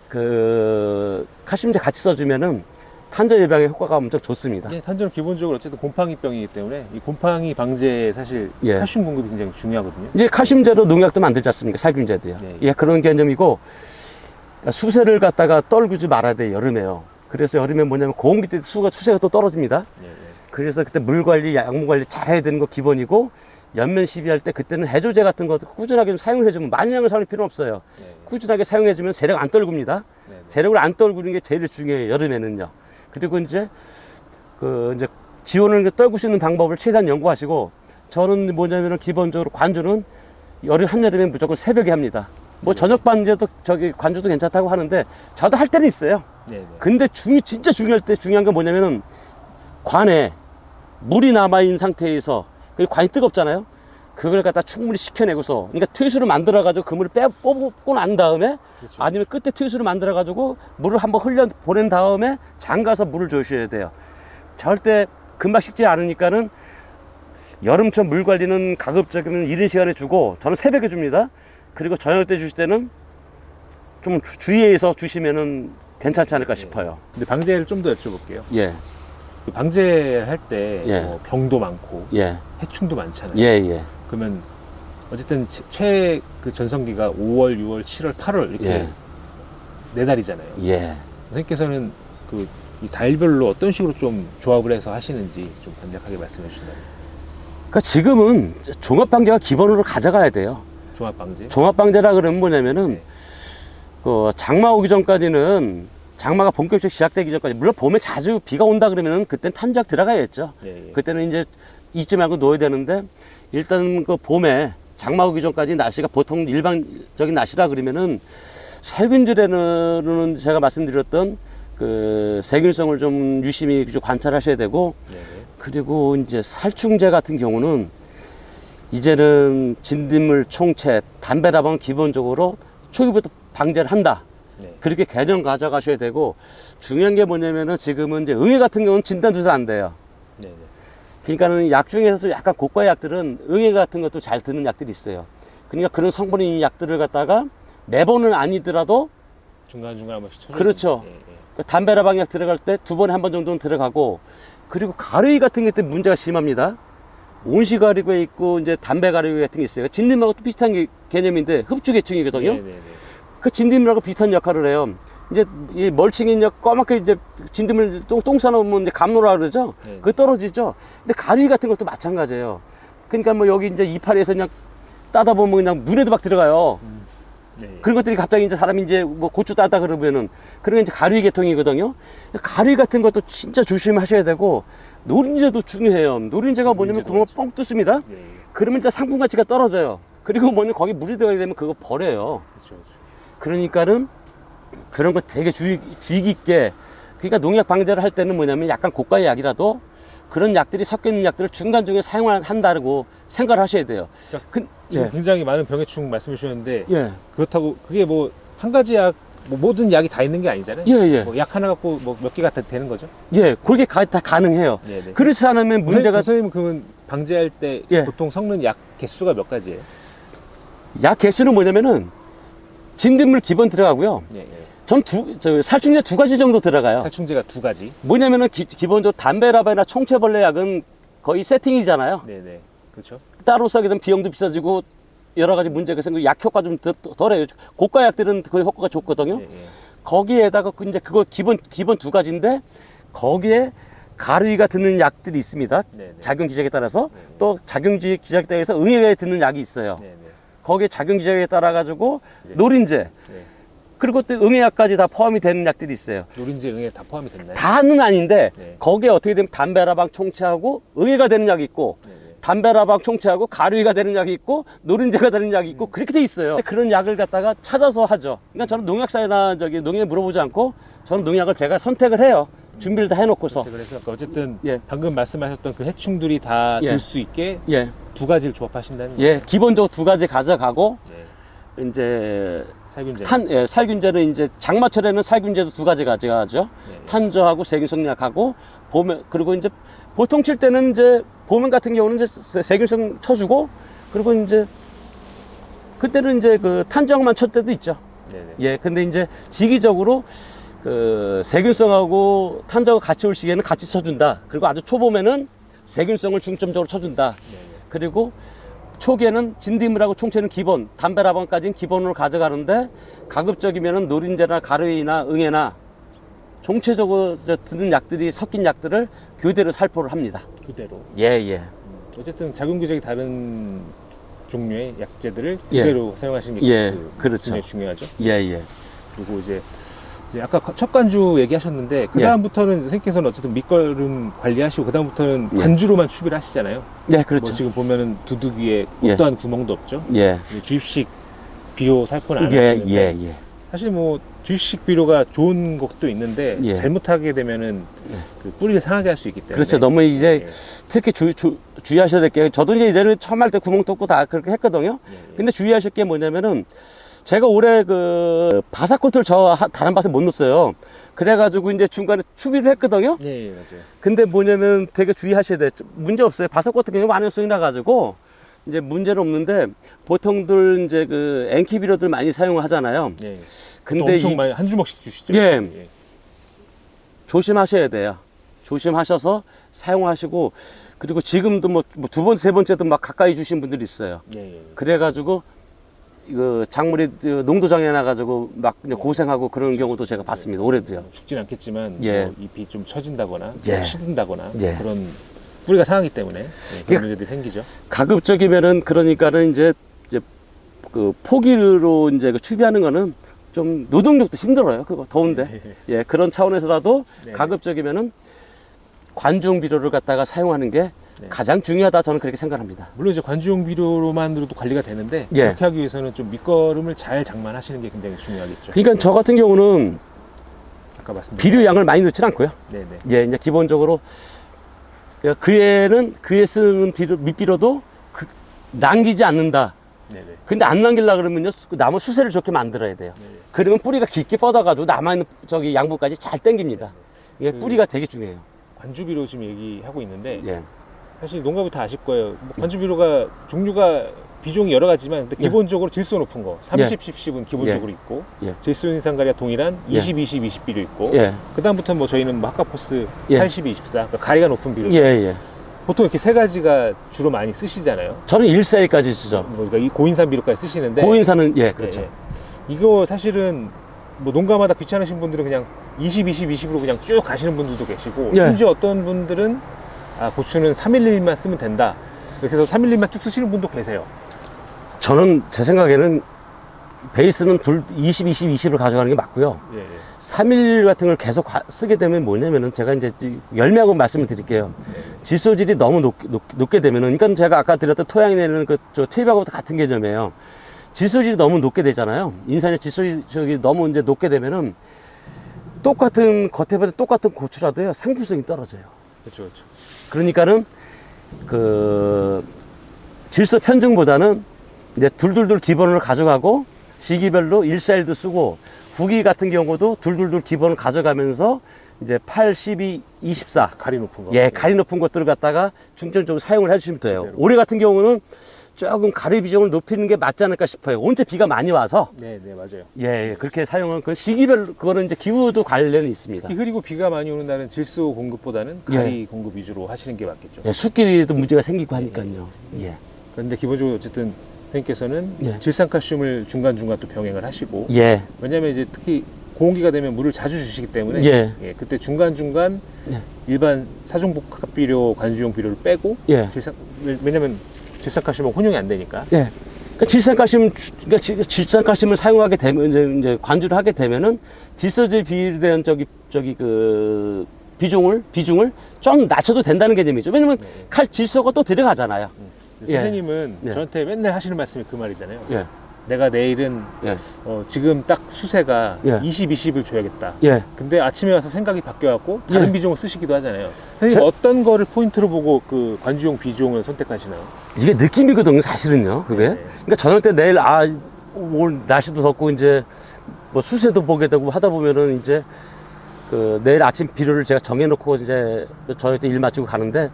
그 칼슘제 같이 써주면은 탄저 예방에 효과가 엄청 좋습니다. 탄저는 기본적으로 어쨌든 곰팡이병이기 때문에 이 곰팡이 방지에 사실 칼슘 공급이 굉장히 중요하거든요. 이제 칼슘제로 농약도 만들지 않습니까? 살균제도요. 그런 개념이고, 수세를 갖다가 떨구지 말아야 돼요, 여름에요. 그래서 여름에 뭐냐면 고온기 때 수세가 또 떨어집니다. 그래서 그때 물 관리, 약물 관리 잘 해야 되는 거 기본이고, 연면 시비할 때 그때는 해조제 같은 거 꾸준하게 좀 사용을 해주면 많이량을 사용할 필요 없어요. 꾸준하게 사용해주면 세력 안 떨굽니다. 세력을 안 떨구는 게 제일 중요해요, 여름에는요. 그리고 이제 지온을 떨굴 수 있는 방법을 최대한 연구하시고, 저는 뭐냐면은 기본적으로 관주는 한여름에 무조건 새벽에 합니다. 뭐 저녁 반제도 관주도 괜찮다고 하는데 저도 할 때는 있어요. 근데 진짜 중요한 건 뭐냐면은 관에 물이 남아있는 상태에서, 그리고 관이 뜨겁잖아요. 그걸 갖다 충분히 식혀내고서, 그러니까 퇴수를 만들어가지고 그 물을 뽑고 난 다음에, 아니면 끝에 퇴수를 만들어가지고 물을 한번 보낸 다음에 잠가서 물을 줘셔야 돼요. 절대 금방 식지 않으니까는 여름철 물 관리는 가급적이면 이른 시간에 주고, 저는 새벽에 줍니다. 그리고 저녁 때 주실 때는 좀 주의해서 주시면은 괜찮지 않을까 싶어요. 근데 방제를 좀 더 여쭤볼게요. 예. 그 방제할 때 뭐 병도 많고 해충도 많잖아요. 그러면 어쨌든 그 전성기가 5월, 6월, 7월, 8월 이렇게 네 달이잖아요. 선생님께서는 이 달별로 어떤 식으로 좀 조합을 해서 하시는지 좀 간략하게 말씀해 주신다면. 그러니까 지금은 종합방제가 기본으로 가져가야 돼요. 종합방제? 종합방제라 그러면 뭐냐면은 장마 오기 전까지는, 장마가 본격적으로 시작되기 전까지, 물론 봄에 자주 비가 온다 그러면은 그때는 탄저약 들어가야겠죠. 그때는 이제 잊지 말고 놓아야 되는데, 일단 그 봄에 장마 오기 전까지 날씨가 보통 일반적인 날씨라 그러면은 살균제로는 제가 말씀드렸던 그 세균성을 좀 유심히 관찰하셔야 되고, 그리고 이제 살충제 같은 경우는 이제는 진딧물, 총채, 담배라방은 기본적으로 초기부터 방제를 한다. 그렇게 개념 가져가셔야 되고, 중요한 게 뭐냐면은 지금은 이제 응애 같은 경우는 진단주사 안 돼요. 그러니까는 약 중에서 약간 고가의 약들은 응애 같은 것도 잘 드는 약들이 있어요. 그러니까 그런 성분이 약들을 갖다가 매번은 아니더라도 중간중간 한 번씩 쳐주는. 그렇죠. 담배라방 약 들어갈 때 2번에 한 번 정도는 들어가고, 그리고 가루이 같은 게 또 문제가 심합니다. 온시 가루가 있고 이제 담배 가루 같은 게 있어요. 진딧물하고 또 비슷한 개념인데 흡주계층이거든요. 그 진딧물하고 비슷한 역할을 해요. 이제 이 멀칭이 이제 까맣게 이제 진딧물 똥 싸놓으면 이제 감로라 그러죠. 그거 떨어지죠. 근데 가루이 같은 것도 마찬가지예요. 그러니까 뭐 여기 이제 이파리에서 그냥 따다 보면 그냥 눈에도 막 들어가요. 그런 것들이 갑자기 이제 사람이 이제 뭐 고추 따다 그러면은, 그런 게 이제 가루이 계통이거든요. 가루이 같은 것도 진짜 조심하셔야 되고, 노린재도 중요해요. 노린재가 뭐냐면 구멍을 뻥 뚫습니다. 그러면 일단 상품 가치가 떨어져요. 그리고 뭐냐면 거기 물이 들어가게 되면 그거 버려요. 그러니까는 그런 거 되게 주의 깊게, 그러니까 농약 방제를 할 때는 뭐냐면 약간 고가의 약이라도 그런 약들이 섞여 있는 약들을 중간중에 사용한다고 생각을 하셔야 돼요. 그러니까 지금 굉장히 많은 병해충 말씀해 주셨는데, 그렇다고 그게 뭐 한 가지 약 뭐 모든 약이 다 있는 게 아니잖아요. 예, 예. 뭐 약 하나 갖고 뭐 몇 개가 다 되는 거죠. 예, 그게 다 가능해요. 네네. 그렇지 않으면 문제가, 선생님 그러면 방제할 때 예. 보통 섞는 약 개수가 몇 가지예요? 약 개수는 뭐냐면은 진딧물 기본 들어가고요. 예, 예. 살충제 2가지 정도 들어가요. 살충제가 2가지. 뭐냐면은 기본적으로 담배라바나 총체벌레 약은 거의 세팅이잖아요. 네네. 그렇죠. 따로 싸게 되면 비용도 비싸지고 여러 가지 문제가 생기고 약 효과 좀 덜해요. 고가 약들은 거의 효과가 좋거든요. 예, 예. 거기에다가 이제 그거 기본 2가지인데 거기에 가루이가 드는 약들이 있습니다. 네네. 작용 기작에 따라서 네네. 또 작용 기작에 따라서 응애가 드는 약이 있어요. 네네. 거기에 작용 기작에 따라 가지고 네. 노린제 네. 그리고 또 응애약까지 다 포함이 되는 약들이 있어요. 노린제 응애 다 포함이 됐나요? 다는 아닌데 네. 거기에 어떻게 되면 담배라방 총체하고 응애가 되는 약이 있고 네네. 담배라방 총체하고 가루이가 되는 약이 있고 노린제가 되는 약이 있고 그렇게 돼 있어요. 그런 약을 갖다가 찾아서 하죠. 그러니까 저는 농약사나 농약에 물어보지 않고 저는 농약을 제가 선택을 해요. 준비를 다 해놓고서. 그래서 아까 어쨌든 예. 방금 말씀하셨던 그 해충들이 다 예. 들 수 있게 예, 2가지를 조합하신다는 예, 거죠? 기본적으로 2가지 가져가고 네. 이제 살균제. 살균제는 이제 장마철에는 살균제도 2가지 가져가죠. 네. 탄저하고 세균성약하고 봄에 그리고 이제 보통 칠 때는 이제 봄 같은 경우는 이제 세균성 쳐주고 그리고 이제 그때는 이제 그 탄저만 칠 때도 있죠. 네네. 예, 근데 이제 시기적으로 그 세균성하고 탄저가 같이 올 시기에는 같이 쳐준다. 그리고 아주 초봄에는 세균성을 중점적으로 쳐준다. 네네. 그리고 초기에는 진딧물하고 총체는 기본, 담배라방까지는 기본으로 가져가는데 가급적이면은 노린제나 가루이나 응애나 총체적으로 드는 약들이 섞인 약들을 교대로 살포를 합니다. 그대로. 예, 예. 어쨌든 작용 규정이 다른 종류의 약제들을 예. 그대로 사용하시는 게 예, 그렇죠. 굉장히 중요하죠. 예, 예. 그리고 이제 아까 첫 관주 얘기하셨는데 그 다음부터는 선생님께서는 어쨌든 밑거름 관리하시고 그 다음부터는 예. 관주로만 추비를 하시잖아요. 네, 그렇죠. 뭐 지금 보면은 두둑이에 예. 어떠한 구멍도 없죠. 예. 주입식 비료 살포는 안 예, 하시는데 예, 예. 사실 뭐 주입식 비료가 좋은 것도 있는데 예. 잘못하게 되면은 예. 그 뿌리를 상하게 할 수 있기 때문에 그렇죠. 너무 이제 예. 특히 주의하셔야 될 게, 저도 이제 예전에 처음 할 때 구멍 뚫고 다 그렇게 했거든요. 예, 예. 근데 주의하실 게 뭐냐면은 제가 올해 그 바사코트를 다른 밭에 못 넣었어요. 그래가지고 이제 중간에 추비를 했거든요. 예, 예, 맞아요. 근데 뭐냐면 되게 주의하셔야 돼. 문제 없어요. 바사코트 그냥 완효성이 나가지고 이제 문제는 없는데 보통들 이제 그 엔키 비료들 많이 사용하잖아요. 예. 근데 엄청 많이 한 주먹씩 주시죠. 예. 조심하셔야 돼요. 조심하셔서 사용하시고 그리고 지금도 뭐 두 번, 세 번째도 막 가까이 주신 분들이 있어요. 예, 예. 그래가지고 그 작물이 농도장애 나가지고 막 그냥 고생하고 그런 경우도 제가 봤습니다. 올해도요. 죽진 않겠지만 예. 뭐 잎이 좀 처진다거나 예. 시든다거나 예. 그런 뿌리가 상하기 때문에 예, 그런 그러니까 문제들이 생기죠. 가급적이면은 그러니까는 이제 그 포기로 이제 그 추비하는 거는 좀 노동력도 힘들어요. 그거 더운데. 예, 그런 차원에서라도 네. 가급적이면은 관중 비료를 갖다가 사용하는 게 네. 가장 중요하다 저는 그렇게 생각합니다. 물론 이제 관주용 비료로만으로도 관리가 되는데 예. 그렇게 하기 위해서는 좀 밑거름을 잘 장만하시는 게 굉장히 중요하겠죠. 그러니까 저 같은 경우는 아까 말씀드린 비료 양을 많이 넣지는 않고요. 네네. 예, 이제 기본적으로 그에 쓰는 밑비료도 남기지 않는다. 네네. 근데 안 남기려 그러면요, 그 나무 수세를 좋게 만들어야 돼요. 네네. 그러면 뿌리가 깊게 뻗어가지고 남아있는 저기 양분까지 잘 당깁니다. 이게 뿌리가 되게 중요해요. 관주 비료 지금 얘기하고 있는데 예. 사실 농가부 다 아실 거예요. 뭐 관주 비료가 종류가 비종이 여러 가지만 근데 예. 기본적으로 질소 높은 거 30, 예. 10은 기본적으로 있고 예. 질소 인산가리와 동일한 예. 20, 20, 20 비료 있고 예. 그 다음부터 뭐 저희는 뭐 하카포스 예. 80, 24 그러니까 가리가 높은 비료 예, 예. 보통 이렇게 세 가지가 주로 많이 쓰시잖아요. 저는 1사일까지 쓰죠. 뭐 그러니까 이 고인산 비료까지 쓰시는데 고인사는, 예, 그렇죠. 예, 예. 이거 사실은 뭐 농가마다 귀찮으신 분들은 그냥 20, 20, 20으로 그냥 쭉 가시는 분들도 계시고 예. 심지어 어떤 분들은 고추는 311만 쓰면 된다. 그래서 311만 쭉 쓰시는 분도 계세요. 저는 제 생각에는 베이스는 20, 20, 20을 가져가는 게 맞고요. 예, 예. 3일 같은 걸 계속 쓰게 되면 뭐냐면은 제가 이제 열매하고 말씀을 드릴게요. 질소질이 너무 높게 되면은, 그러니까 제가 아까 드렸던 토양이 내는 저 퇴비하고 같은 개념이에요. 질소질이 너무 높게 되잖아요. 인산의 질소질이 너무 이제 높게 되면은 똑같은 겉에보다 똑같은 고추라도요 상품성이 떨어져요. 그렇죠, 그렇죠. 그러니까는 그 질소 편중보다는 이제 둘둘둘 기본으로 가져가고 시기별로 141도 쓰고 후기 같은 경우도 둘둘둘 기본을 가져가면서 이제 8, 12, 24 가리 높은 거. 예, 가리 높은 것들을 갖다가 중점적으로 사용을 해주시면 돼요. 그대로. 올해 같은 경우는 조금 가리 비중을 높이는 게 맞지 않을까 싶어요. 온체 비가 많이 와서 네, 네, 맞아요. 예, 그렇게 사용은 그 시기별로 그거는 이제 기후도 관련이 있습니다. 특히 흐리고 비가 많이 오는 날은 질소 공급보다는 가리 공급 위주로 하시는 게 맞겠죠. 예, 습기도 문제가 생기고 하니까요. 예, 그런데 기본적으로 어쨌든 선생님께서는 예. 질산칼슘을 중간중간 또 병행을 하시고 예, 왜냐하면 이제 특히 고온기가 되면 물을 자주 주시기 때문에 예. 그때 중간중간 예. 일반 사중복합 비료, 관주용 비료를 빼고 예. 왜냐면 질산칼슘은 혼용이 안 되니까 예. 그러니까 질산가심을 사용하게 되면 이제 관주를 하게 되면은 질소질 비율에 대한 그 비중을 좀 낮춰도 된다는 개념이죠. 왜냐면 네. 질소가 또 들어가잖아요. 예. 선생님은 예. 저한테 맨날 하시는 말씀이 그 말이잖아요. 예. 내가 내일은 예. 지금 딱 수세가 예. 20, 20을 줘야겠다. 예. 근데 아침에 와서 생각이 바뀌어갖고 다른 예. 비종을 쓰시기도 하잖아요. 선생님 어떤 거를 포인트로 보고 그 관주용 비종을 선택하시나요? 이게 느낌이거든요, 사실은요, 그게. 네. 그러니까 저녁 때 내일, 오늘 날씨도 덥고, 이제, 뭐 수세도 보게 되고 하다 보면은 이제, 내일 아침 비료를 제가 정해놓고 이제 저녁 때 일 마치고 가는데,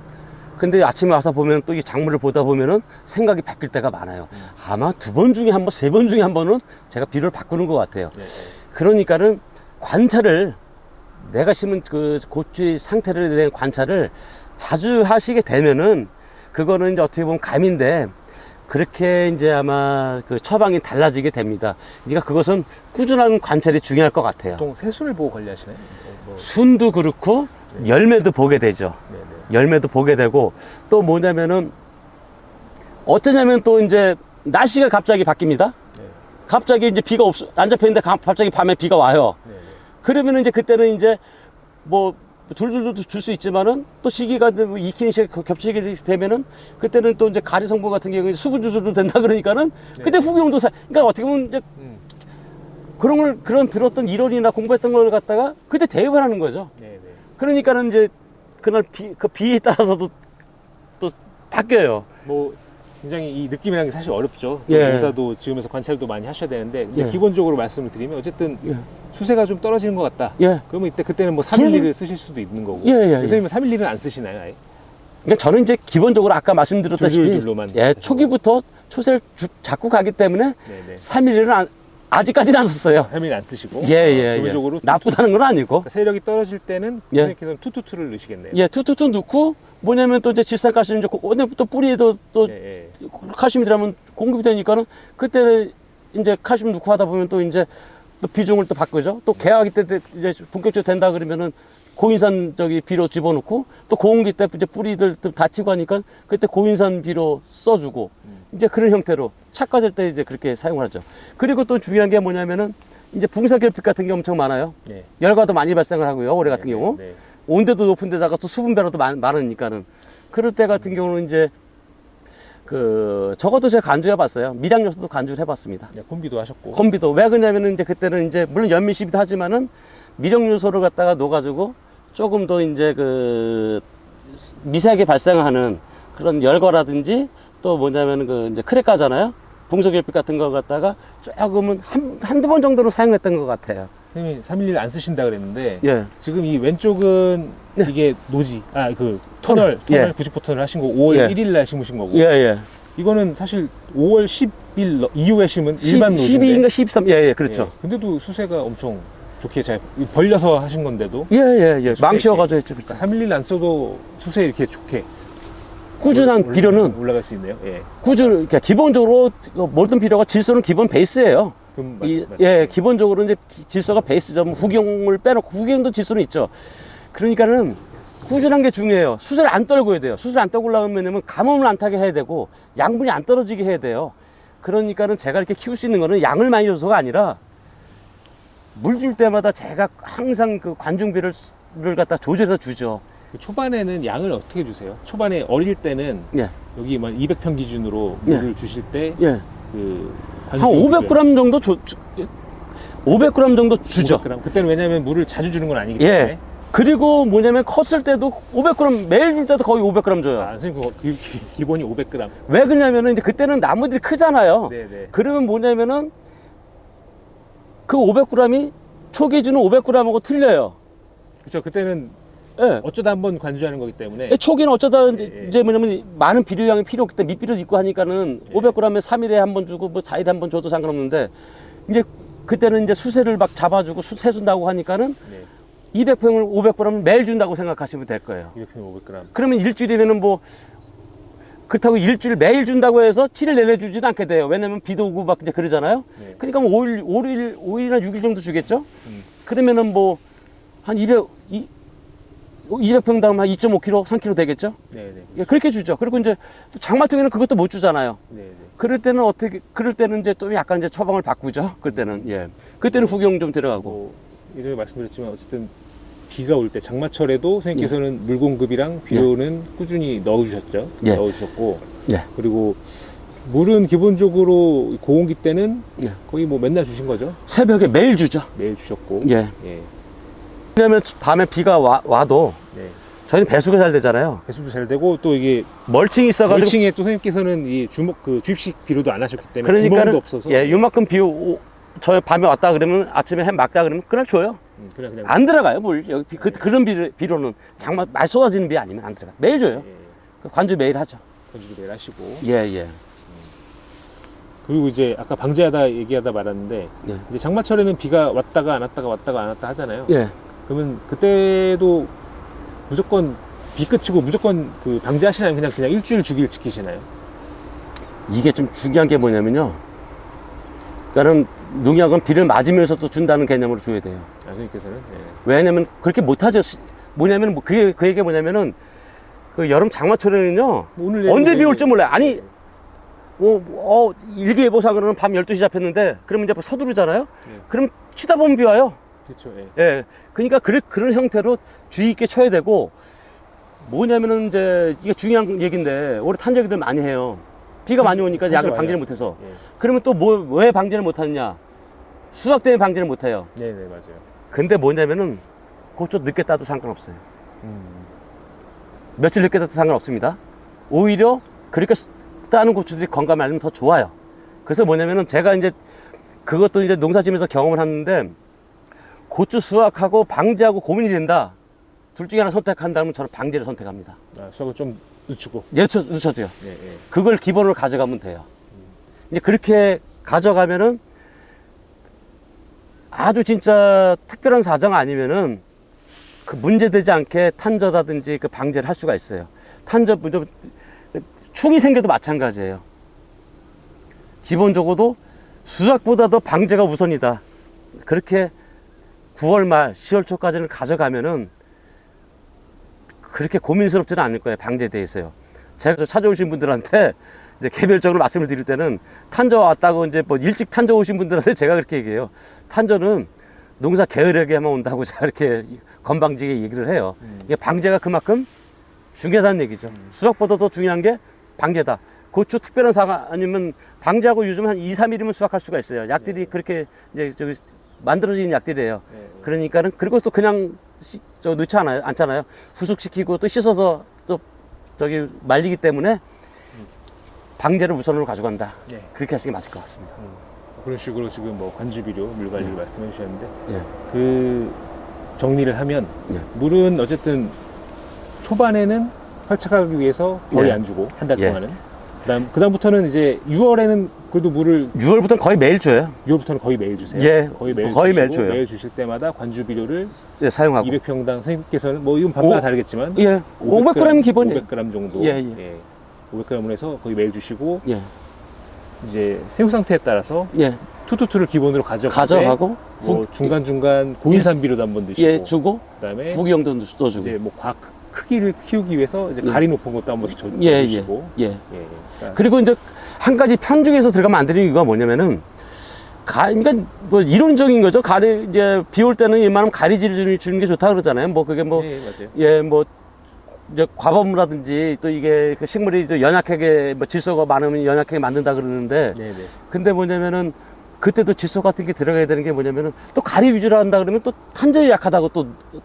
근데 아침에 와서 보면 또 이 작물을 보다 보면은 생각이 바뀔 때가 많아요. 아마 2번 중에 한 번, 3번 중에 한 번은 제가 비료를 바꾸는 것 같아요. 네. 그러니까는 관찰을, 내가 심은 그 고추의 상태를 대한 관찰을 자주 하시게 되면은 그거는 이제 어떻게 보면 감인데 그렇게 이제 아마 그 처방이 달라지게 됩니다. 그러니까 그것은 꾸준한 관찰이 중요할 것 같아요. 보통 새순을 보고 관리하시나요? 순도 그렇고 열매도 보게 되죠. 네, 네. 열매도 보게 되고 또 뭐냐면은 어쩌냐면 또 이제 날씨가 갑자기 바뀝니다. 네. 갑자기 이제 비가 안 잡혔는데 갑자기 밤에 비가 와요. 네, 네. 그러면은 이제 그때는 이제 뭐 둘둘도 줄 수 있지만은 또 시기가 익히는 시기가 겹치게 되면은 그때는 또 이제 가리 성분 같은 경우에 수분 조절도 된다 그러니까는 그때 네. 후기용도 그러니까 어떻게 보면 이제 그런 들었던 이론이나 공부했던 걸 갖다가 그때 대입을 하는 거죠. 네, 네. 그러니까는 이제 그날 그 비에 따라서도 또 바뀌어요. 뭐 굉장히 이 느낌이라는 게 사실 어렵죠. 예. 농사도 지으면서 관찰도 많이 하셔야 되는데 근데 예. 기본적으로 말씀을 드리면 어쨌든 예. 수세가 좀 떨어지는 것 같다. 예. 그러면 그때는 뭐 311을 쓰실 수도 있는 거고. 예, 예, 예. 선생님은 311은 안 쓰시나요, 아예? 그러니까 저는 이제 기본적으로 아까 말씀드렸다시피 줄줄줄로만 예, 초기부터 초세를 잡고 가기 때문에 네네. 3일은 아직까지는 안 썼어요. 3일 안 쓰시고. 예. 기본적으로 나쁘다는 건 아니고. 그러니까 세력이 떨어질 때는 예. 선생님께서는 투투투를 넣으시겠네요. 예, 투투투 넣고 뭐냐면 또 이제 질산가스는 이제 또 뿌리에도 또 예, 예. 칼슘이 들어가면 공급이 되니까는 그때 이제 칼슘 넣고 하다 보면 또 이제 또 비중을 또 바꾸죠. 또 개화기 때 이제 본격적으로 된다 그러면은 고인산 비료 집어넣고 또 고온기 때 이제 뿌리들 다치고 하니까 그때 고인산 비료 써주고 이제 그런 형태로 착과될 때 이제 그렇게 사용을 하죠. 그리고 또 중요한 게 뭐냐면은 이제 붕사결핍 같은 게 엄청 많아요. 네. 열과도 많이 발생을 하고요. 올해 같은 네, 경우. 네. 온도도 높은 데다가 또 수분 배로도 많으니까는 그럴 때 같은 경우는 이제 적어도 제가 간주해 봤어요. 밀양 요소도 간주를 해 봤습니다. 네, 콤비도 하셨고. 콤비도 왜 그러냐면은 이제 그때는 이제 물론 연미시비도 하지만은 밀양 요소를 갖다가 넣어가지고 조금 더 이제 미세하게 발생하는 그런 열과라든지 또 뭐냐면은 이제 크랙가잖아요. 붕소결핍 같은 거 갖다가 조금은 한두 번 정도로 사용했던 것 같아요. 선생님이 311 안 쓰신다 그랬는데 예. 지금 이 왼쪽은 네. 이게 터널 예. 90호 터널 하신 거 5월 예. 1일 날 심으신 거고. 예. 이거는 사실 5월 10일 이후에 심은 일반 노지인데. 12인가 13, 예, 그렇죠. 예. 근데도 수세가 엄청 좋게 잘 벌려서 하신 건데도 예. 망치워가지고 했죠. 그러니까 311 안 써도 수세 이렇게 좋게 꾸준한 비료는 올라갈 수 있네요. 예. 그러니까 기본적으로 모든 비료가 질소는 기본 베이스예요. 그럼 기본적으로 이제 질소가 베이스죠. 후기용을 빼놓고 후기용도 질소는 있죠. 그러니까는 꾸준한 게 중요해요. 수세를 안 떨궈야 돼요. 수세를 안 떨구려면 가뭄을 안 타게 해야 되고 양분이 안 떨어지게 해야 돼요. 그러니까는 제가 이렇게 키울 수 있는 거는 양을 많이 줘서가 아니라 물 줄 때마다 제가 항상 그 관중비를 갖다 조절해서 주죠. 초반에는 양을 어떻게 주세요? 초반에 어릴 때는 예. 여기 막 200평 기준으로 예. 물을 주실 때 예. 한 한 500g 정도 500g 정도 주죠. 500g. 그때는 왜냐면 물을 자주 주는 건 아니기 예. 때문에. 그리고 뭐냐면 컸을 때도 500g 매일 줄 때도 거의 500g 줘요. 아, 선생님 기본이 500g. 왜 그러냐면은 이제 그때는 나무들이 크잖아요. 네네. 그러면 뭐냐면은 그 500g이 초기준은 500g하고 틀려요. 그렇죠. 그때는 예. 어쩌다 한번 관주하는 거기 때문에. 초기는 어쩌다 예. 이제 뭐냐면 많은 비료량이 필요 없기 때문에 밑비료도 있고 하니까는 예. 500g에 3일에 한 번 주고 뭐 4일에 한 번 줘도 상관없는데 이제 그때는 이제 수세를 막 잡아주고 수세 준다고 하니까는 네. 200평을 500g 매일 준다고 생각하시면 될 거예요. 200평 500g. 그러면 일주일이면은 뭐 그렇다고 일주일 매일 준다고 해서 7일 내내 주지는 않게 돼요. 왜냐면 비도 오고 막 이제 그러잖아요. 네. 그러니까 뭐 5일이나 6일 정도 주겠죠? 그러면은 뭐 한 200평당 한 2.5kg, 3kg 되겠죠? 네네. 예, 그렇게 주죠. 그리고 이제 또 장마통에는 그것도 못 주잖아요. 네네. 그럴 때는 그럴 때는 이제 또 약간 이제 처방을 바꾸죠. 그때는, 예. 그때는 후경 좀 들어가고. 뭐 예전에 말씀드렸지만 어쨌든 비가 올 때 장마철에도 선생님께서는 물 공급이랑 비료는 꾸준히 넣어주셨죠. 예. 넣어주셨고. 예. 그리고 물은 기본적으로 고온기 때는 예. 거의 뭐 맨날 주신 거죠. 새벽에 매일 주죠. 매일 주셨고. 예. 예. 왜냐면 밤에 비가 와도 네. 저희는 배수가 잘 되잖아요. 배수도 잘 되고 또 이게 멀칭이 있어가지고. 멀칭에 또 선생님께서는 이 주입식 비료도 안 하셨기 때문에 그러니까는, 구멍도 없어서. 예, 요만큼 저 밤에 왔다 그러면 아침에 해 막다 그러면 그날 줘요. 그냥 안 들어가요, 물. 여기 그런 비료는 장마 말 쏟아지는 비 아니면 안 들어가. 매일 줘요. 예. 관주 매일 하죠. 건조도 매일 하시고. 예, 예. 그리고 이제 아까 방제하다 얘기하다 말았는데 예. 이제 장마철에는 비가 왔다가 안 왔다가 왔다가 안 왔다 하잖아요. 예. 그러면 그때도 무조건 비 끝이고 무조건 그 방제하시나요? 그냥 일주일 주기를 지키시나요? 이게 좀 중요한 게 뭐냐면요. 그러니까는 농약은 비를 맞으면서 또 준다는 개념으로 줘야 돼요. 아, 선생님께서는? 네. 왜냐면 그렇게 못하죠. 뭐냐면 그 얘기가 뭐냐면은 그 여름 장마철에는요. 오늘 언제 얘기- 비 올지 몰라요. 아니, 일기예보상으로는 밤 12시 잡혔는데 그러면 이제 서두르잖아요. 네. 그럼 치다 보면 비 와요. 그렇죠. 예. 예. 그러니까 그런 형태로 주의 있게 쳐야 되고 뭐냐면은 이제 이게 중요한 얘기인데 올해 탄저기들 많이 해요. 비가 많이 오니까 탄저 약을 많이 방지를 왔어요. 못해서. 예. 그러면 또 왜 방지를 못하느냐? 수확 때문에 방지를 못해요. 네네 맞아요. 근데 뭐냐면은 고추 늦게 따도 상관없어요. 며칠 늦게 따도 상관없습니다. 오히려 그렇게 따는 고추들이 건강에 알면 더 좋아요. 그래서 뭐냐면은 제가 이제 그것도 이제 농사지면서 경험을 하는데 고추 수확하고 방제하고 고민이 된다. 둘 중에 하나 선택한다면 저는 방제를 선택합니다. 아, 수학을 좀 늦추고. 예, 늦춰줘요. 예, 예. 그걸 기본으로 가져가면 돼요. 이제 그렇게 가져가면은 아주 진짜 특별한 사정 아니면은 그 문제되지 않게 탄저라든지 그 방제를 할 수가 있어요. 충이 생겨도 마찬가지예요. 기본적으로 수확보다도 방제가 우선이다. 그렇게 9월 말, 10월 초까지는 가져가면은 그렇게 고민스럽지는 않을 거예요. 방제에 대해서요. 제가 찾아오신 분들한테 이제 개별적으로 말씀을 드릴 때는 탄저 왔다고 이제 뭐 일찍 탄저 오신 분들한테 제가 그렇게 얘기해요. 탄저는 농사 게으르게만 온다고 제가 이렇게 건방지게 얘기를 해요. 이게 방제가 그만큼 중요하다는 얘기죠. 수확보다 더 중요한 게 방제다. 고추 특별한 사과 아니면 방제하고 요즘 한 2, 3일이면 수확할 수가 있어요. 약들이 그렇게 이제 저기 만들어진 약들이에요. 그러니까는 그리고 또 그냥 넣지 않잖아요. 후숙시키고 또 씻어서 또 저기 말리기 때문에 방제를 우선으로 가져간다. 네. 그렇게 하시는 게 맞을 것 같습니다. 그런 식으로 지금 뭐 관주비료, 물관리를 말씀해 주셨는데 예. 그 정리를 하면 예. 물은 어쨌든 초반에는 활착하기 위해서 거의 예. 안 주고 한 달 예. 동안은 그다음부터는 이제 6월에는 그래도 물을 6월부터는 거의 매일 줘요. 6월부터는 거의 매일 주세요. 예. 거의 매일 거의 주시고 매일 줘요. 매일 주실 때마다 관주비료를 예, 사용하고. 200평당 선생님께서는 뭐 이건 밤마다 다르겠지만 예. 500g 기본이에요. 500g 정도 예, 예. 500g으로 해서 거의 매일 주시고 예. 이제 새우 상태에 따라서 예. 투투투를 기본으로 가져가고 뭐 중간중간 고인산비료도 한번 드시고 예, 주고 그다음에 후기용도 넣어주고. 이제 뭐 크기를 키우기 위해서 이제 예. 가리 높은 것도 한 번씩 예, 넣어주시고 예. 예. 그러니까 그리고 이제 한 가지 편중해서 들어가면 안 되는 이유가 뭐냐면은 그러니까 뭐 이론적인 거죠. 이제 비 올 때는 웬만하면 가리지를 주는 게 좋다 그러잖아요. 뭐 그게 뭐 예, 맞아요. 예, 뭐 이제 과범이라든지 또 이게 그 식물이 또 연약하게 뭐 질소가 많으면 연약하게 만든다 그러는데 네네. 근데 뭐냐면은 그때도 질소 같은 게 들어가야 되는 게 뭐냐면은 또 가리 위주로 한다 그러면 또 탄저에 약하다고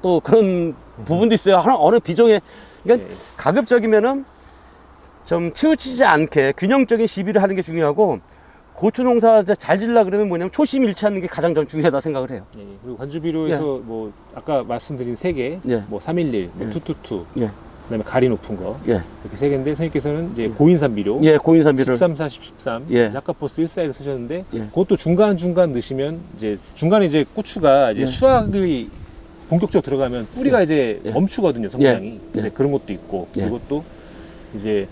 또 그런 부분도 있어요. 어느 비중에 그러니까 예. 가급적이면은 좀 치우치지 않게 균형적인 시비를 하는 게 중요하고 고추 농사 이제 잘 지으려 그러면 뭐냐면 초심 잃지 않는 게 가장 전 중요하다 생각을 해요. 예, 예. 그리고 관주비료에서 뭐 아까 말씀드린 3개, 뭐 311, 뭐 222, 그다음에 가리 높은 거 이렇게 3개인데 선생님께서는 이제 고인산 비료, 고인산 비료 13, 40, 13, 자카포스 141을 쓰셨는데 그것도 중간 넣으시면 이제 중간에 이제 고추가 이제 수확이 본격적으로 들어가면 뿌리가 이제 멈추거든요, 성장이. 근데 그런 것도 있고 그리고 또 이제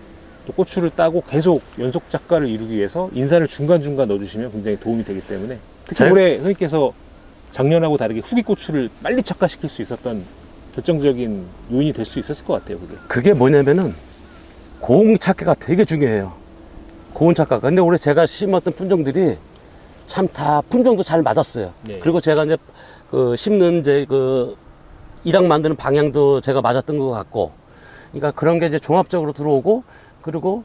또 고추를 따고 계속 연속 작과를 이루기 위해서 인산을 중간중간 넣어주시면 굉장히 도움이 되기 때문에 특히 올해 선생님께서 작년하고 다르게 후기 고추를 빨리 착화시킬 수 있었던 결정적인 요인이 될 수 있었을 것 같아요. 그게 뭐냐면은 고온 착화가 되게 중요해요. 고온 착화가. 근데 올해 제가 심었던 품종들이 참 다 품종도 잘 맞았어요. 그리고 제가 이제 그 심는 이제 그 일학 만드는 방향도 제가 맞았던 것 같고, 그러니까 그런 게 이제 종합적으로 들어오고, 그리고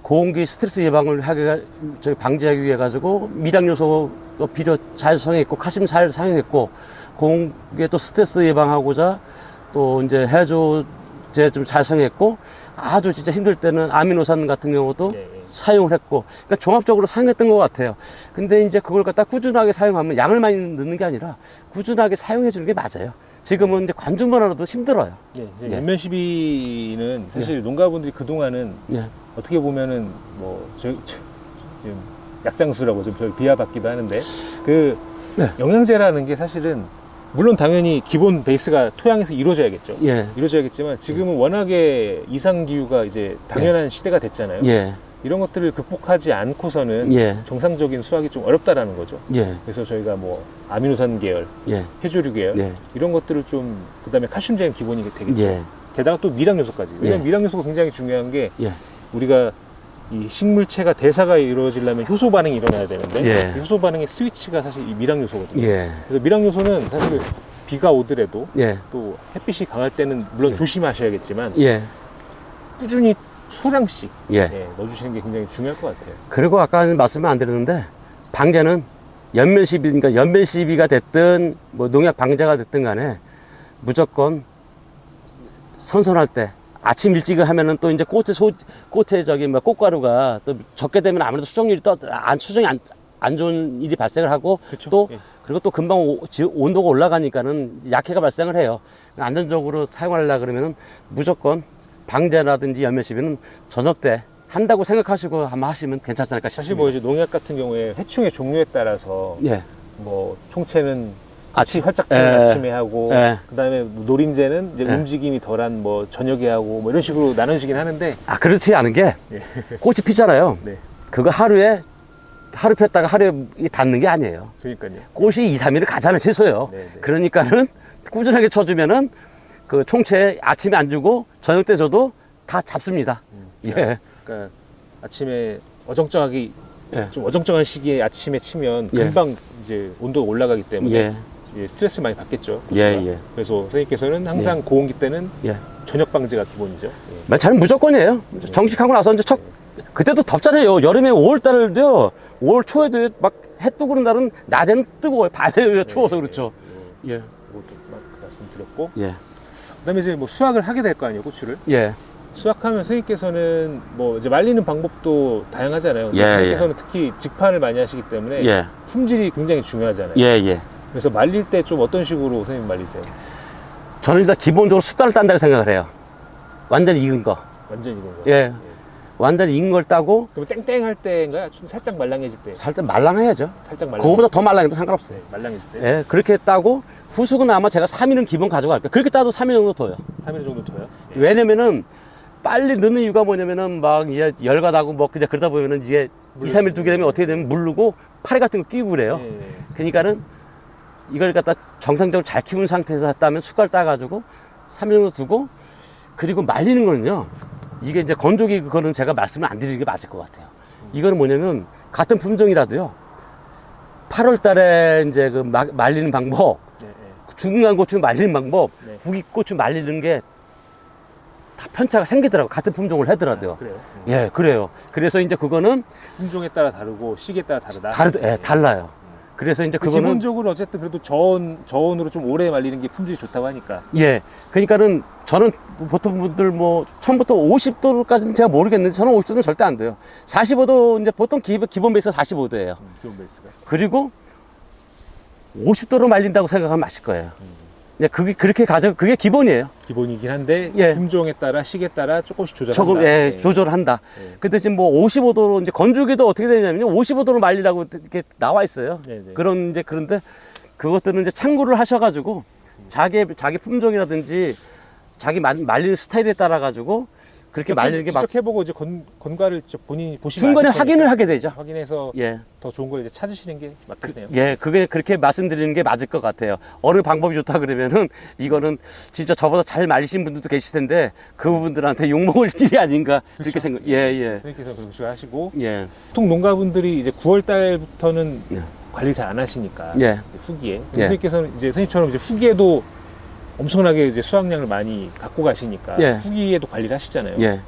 고온기 스트레스 예방을 방지하기 위해 가지고 미량 요소 비료 잘 사용했고, 칼슘 잘 사용했고, 고온기에 또 스트레스 예방하고자 또 이제 해조제 좀 잘 사용했고, 아주 진짜 힘들 때는 아미노산 같은 경우도 사용을 했고, 그러니까 종합적으로 사용했던 것 같아요. 근데 이제 그걸 갖다 꾸준하게 사용하면 양을 많이 넣는 게 아니라 꾸준하게 사용해 주는 게 맞아요. 지금은 이제 관주만 하러도 힘들어요. 이제 연면 시비는 사실 농가분들이 그동안은 어떻게 보면은 뭐 지금 약장수라고 좀 비하받기도 하는데 그 영양제라는 게 사실은 물론 당연히 기본 베이스가 토양에서 이루어져야겠죠. 이루어져야겠지만 지금은 워낙에 이상기후가 이제 당연한 시대가 됐잖아요. 이런 것들을 극복하지 않고서는 정상적인 수확이 좀 어렵다라는 거죠. 그래서 저희가 뭐 아미노산 계열, 해조류 계열 이런 것들을 좀 그다음에 칼슘제는 기본이 되겠죠. 게다가 또 미량 요소까지. 왜냐면 미량 요소가 굉장히 중요한 게 우리가 이 식물체가 대사가 이루어지려면 효소 반응이 일어나야 되는데 이 효소 반응의 스위치가 사실 이 미량 요소거든요. 그래서 미량 요소는 사실 비가 오더라도 또 햇빛이 강할 때는 물론 조심하셔야겠지만 꾸준히 소량씩 넣어주시는 게 굉장히 중요할 것 같아요. 그리고 아까 말씀을 안 드렸는데 방제는 연면 시비, 그러니까 연면 시비가 됐든 뭐 농약 방제가 됐든 간에 무조건 선선할 때 아침 일찍 하면은 또 이제 꽃에 저기 뭐 꽃가루가 또 적게 되면 아무래도 수정률이 수정이 안 좋은 일이 발생을 하고 또 그리고 또 금방 온도가 올라가니까는 약해가 발생을 해요. 안전적으로 사용하려고 그러면은 무조건 방제라든지 연면 시비는 저녁 때 한다고 생각하시고 한번 하시면 괜찮지 않을까 싶습니다. 사실 뭐 이제 농약 같은 경우에 해충의 종류에 따라서 뭐 총체는 빛이 활짝 뜨는 아침에 하고 그다음에 노린재는 이제 움직임이 덜한 뭐 저녁에 하고 뭐 이런 식으로 나눠지긴 하는데 그렇지 않은 게 꽃이 피잖아요. 그거 하루 폈다가 하루에 닿는 게 아니에요. 그러니까요. 꽃이 2, 3일을 가잖아요, 최소요. 그러니까는 꾸준하게 쳐주면은 그 총체 아침에 안 주고 저녁 때 줘도 다 잡습니다. 그러니까 아침에 어정쩡하게 좀 어정쩡한 시기에 아침에 치면 금방 이제 온도가 올라가기 때문에 스트레스 많이 받겠죠. 그래서 선생님께서는 항상 고온기 때는 저녁 방제가 기본이죠. 저는 무조건이에요. 정식하고 나서 이제 그때도 덥잖아요. 여름에 5월달도요. 5월 초에도 막 해 뜨고 그런 날은 낮에는 뜨거워요. 밤에 추워서 그렇죠. 그것도 막 말씀드렸고. 그다음에 이제 뭐 수확을 하게 될 거 아니에요, 고추를. 수확하면 선생님께서는 뭐 이제 말리는 방법도 다양하잖아요. 선생님께서는 특히 직판을 많이 하시기 때문에 품질이 굉장히 중요하잖아요. 그래서 말릴 때 좀 어떤 식으로 선생님 말리세요? 저는 일단 기본적으로 숟갈을 딴다고 생각을 해요. 완전히 익은 거. 완전히 익은 거. 완전히 익은 걸 따고. 그럼 땡땡할 때인가요? 좀 살짝 말랑해질 때? 살짝 말랑해야죠. 살짝 말랑. 그거보다 더 말랑해도 상관없어요. 말랑해질 때? 그렇게 따고 후숙은 아마 제가 3일은 기본 가져갈게요. 그렇게 따도 3일 정도 둬요. 3일 정도 둬요? 왜냐면은 빨리 넣는 이유가 뭐냐면은 막 열가다고 뭐 그냥 그러다 보면은 이제 2, 3일 두게 되면 어떻게 되면 물르고 파리 같은 거 끼고 그래요. 그러니까는 이걸 갖다 정상적으로 잘 키운 상태에서 했다면 숟갈 따가지고 3일 정도 두고, 그리고 말리는 거는요, 이게 이제 건조기 그거는 제가 말씀을 안 드리는 게 맞을 것 같아요. 이거는 뭐냐면 같은 품종이라도요, 8월 달에 이제 그 말리는 방법, 중간 고추 말리는 방법, 후기 고추 말리는 게 다 편차가 생기더라고요. 같은 품종을 하더라도요. 그래요? 그래요. 그래서 이제 그거는 품종에 따라 다르고 시기에 따라 다르다? 달라요. 그래서 이제 그거는 기본적으로 어쨌든 그래도 저온으로 좀 오래 말리는 게 품질이 좋다고 하니까. 예. 그러니까는 저는 보통 분들 뭐 처음부터 50도까지는 제가 모르겠는데 저는 50도는 절대 안 돼요. 45도 이제 보통 기본 베이스가 45도예요. 기본 베이스가. 그리고 50도로 말린다고 생각하면 맛있을 거예요. 예, 그게 기본이에요. 기본이긴 한데 예. 품종에 따라 시기에 따라 조금씩 조절한다. 조금 조절한다. 네. 근데 지금 뭐 55도로 이제 건조기도 어떻게 되냐면요, 55도로 말리라고 이렇게 나와 있어요. 네네. 그런데 그것들은 이제 참고를 하셔가지고 자기 품종이라든지 자기 말리는 스타일에 따라 가지고 그렇게 말리는 게 직접 해보고 이제 건과를 직접 본인이 보시면 중간에 아실 확인을 거니까 하게 되죠. 확인해서 예. 더 좋은 걸 이제 찾으시는 게 맞겠네요. 예, 그렇게 말씀드리는 게 맞을 것 같아요. 어느 방법이 좋다 그러면은 이거는 진짜 저보다 잘 말리신 분들도 계실 텐데 그분들한테 욕먹을 일이 아닌가 그렇게 그렇죠. 생각. 예. 선생님께서 그렇게 하시고 예. 보통 농가분들이 이제 9월 달부터는 예. 관리 잘 안 하시니까 예. 이제 후기에 예. 선생님께서는 이제 선생님처럼 이제 후기에도 엄청나게 이제 수확량을 많이 갖고 가시니까 예. 후기에도 관리를 하시잖아요. 예.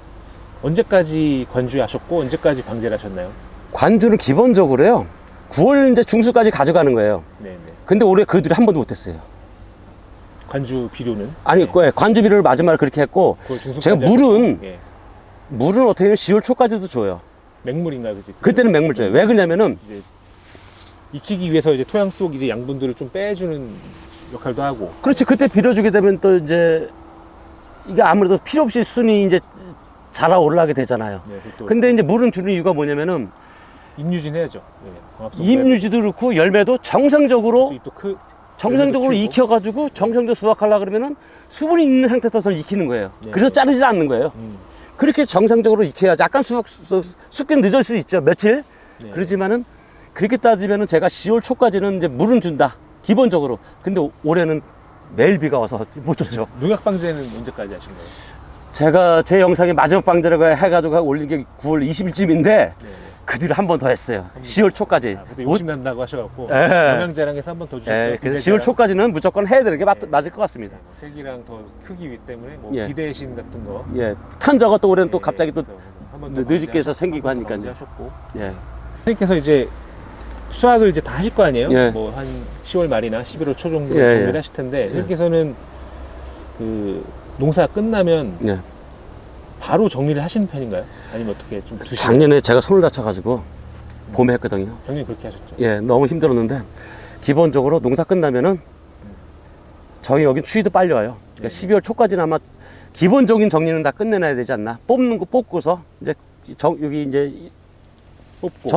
언제까지 관주하셨고 언제까지 방제를 하셨나요? 관주는 기본적으로요. 9월 이제 중순까지 가져가는 거예요. 네네. 근데 올해 그 둘이 한 번도 못했어요. 관주 비료는 아니, 네. 관주 비료를 마지막에 그렇게 했고 9월 중순까지 제가 물은 예. 어떻게 보면 10월 초까지도 줘요. 맹물인가 그지? 그때는 맹물 줘요. 왜 그러냐면은 이제 익히기 위해서 이제 토양 속 이제 양분들을 좀 빼주는 역할도 하고. 그렇지. 그때 빌어주게 되면 또 이제 이게 아무래도 필요 없이 순이 이제 자라 올라가게 되잖아요. 네, 또 근데 이제 물은 주는 이유가 뭐냐면은 임유진 해야죠. 네, 광합성 임유지도 그렇고 열매도 정상적으로 잎도 정상적으로 키우고. 익혀가지고 정상적으로 수확하려고 그러면은 수분이 있는 상태에서 저는 익히는 거예요. 네. 그래서 자르지 않는 거예요. 그렇게 정상적으로 익혀야지. 약간 숙기 늦을 수 있죠. 며칠. 네. 그렇지만은 그렇게 따지면은 제가 10월 초까지는 이제 물은 준다. 기본적으로. 근데 올해는 매일 비가 와서 못 줬죠. 농약 방제는 언제까지 하신 거예요? 제가 제 영상에 마지막 방제라고 해가지고 올린 게 9월 20일쯤인데 네. 그 뒤로 한 번 더 했어요. 10월 초까지. 그때 욕심 난다고 하셔갖고 예. 영양제랑해서 한 번 더 주셨죠. 예, 그래서 10월 초까지는 무조건 해야 되는 게 맞을 것 같습니다. 뭐 색이랑 더 크기 때문에 뭐 예. 비대신 같은 거. 예, 탄저가 또 올해는 또 예, 갑자기 또 그래서 한번 더 늦게 해서 방제하셨- 생기고 한번 더 하니까요. 방제하셨고. 예, 선생님께서 이제 수확을 이제 다 하실 거 아니에요? 예. 뭐 한 10월 말이나 11월 초 정도 예, 정리를 예. 하실 텐데 선생님께서는 그 농사 끝나면 예. 바로 정리를 하시는 편인가요? 아니면 어떻게 좀 두시나요? 작년에 제가 손을 다쳐가지고 봄에 했거든요. 작년에 그렇게 하셨죠? 예, 너무 힘들었는데 기본적으로 농사 끝나면은 저희 여기 추위도 빨리 와요. 그러니까 네. 12월 초까지는 아마 기본적인 정리는 다 끝내놔야 되지 않나. 뽑는 거 뽑고서 이제 여기 이제 뽑고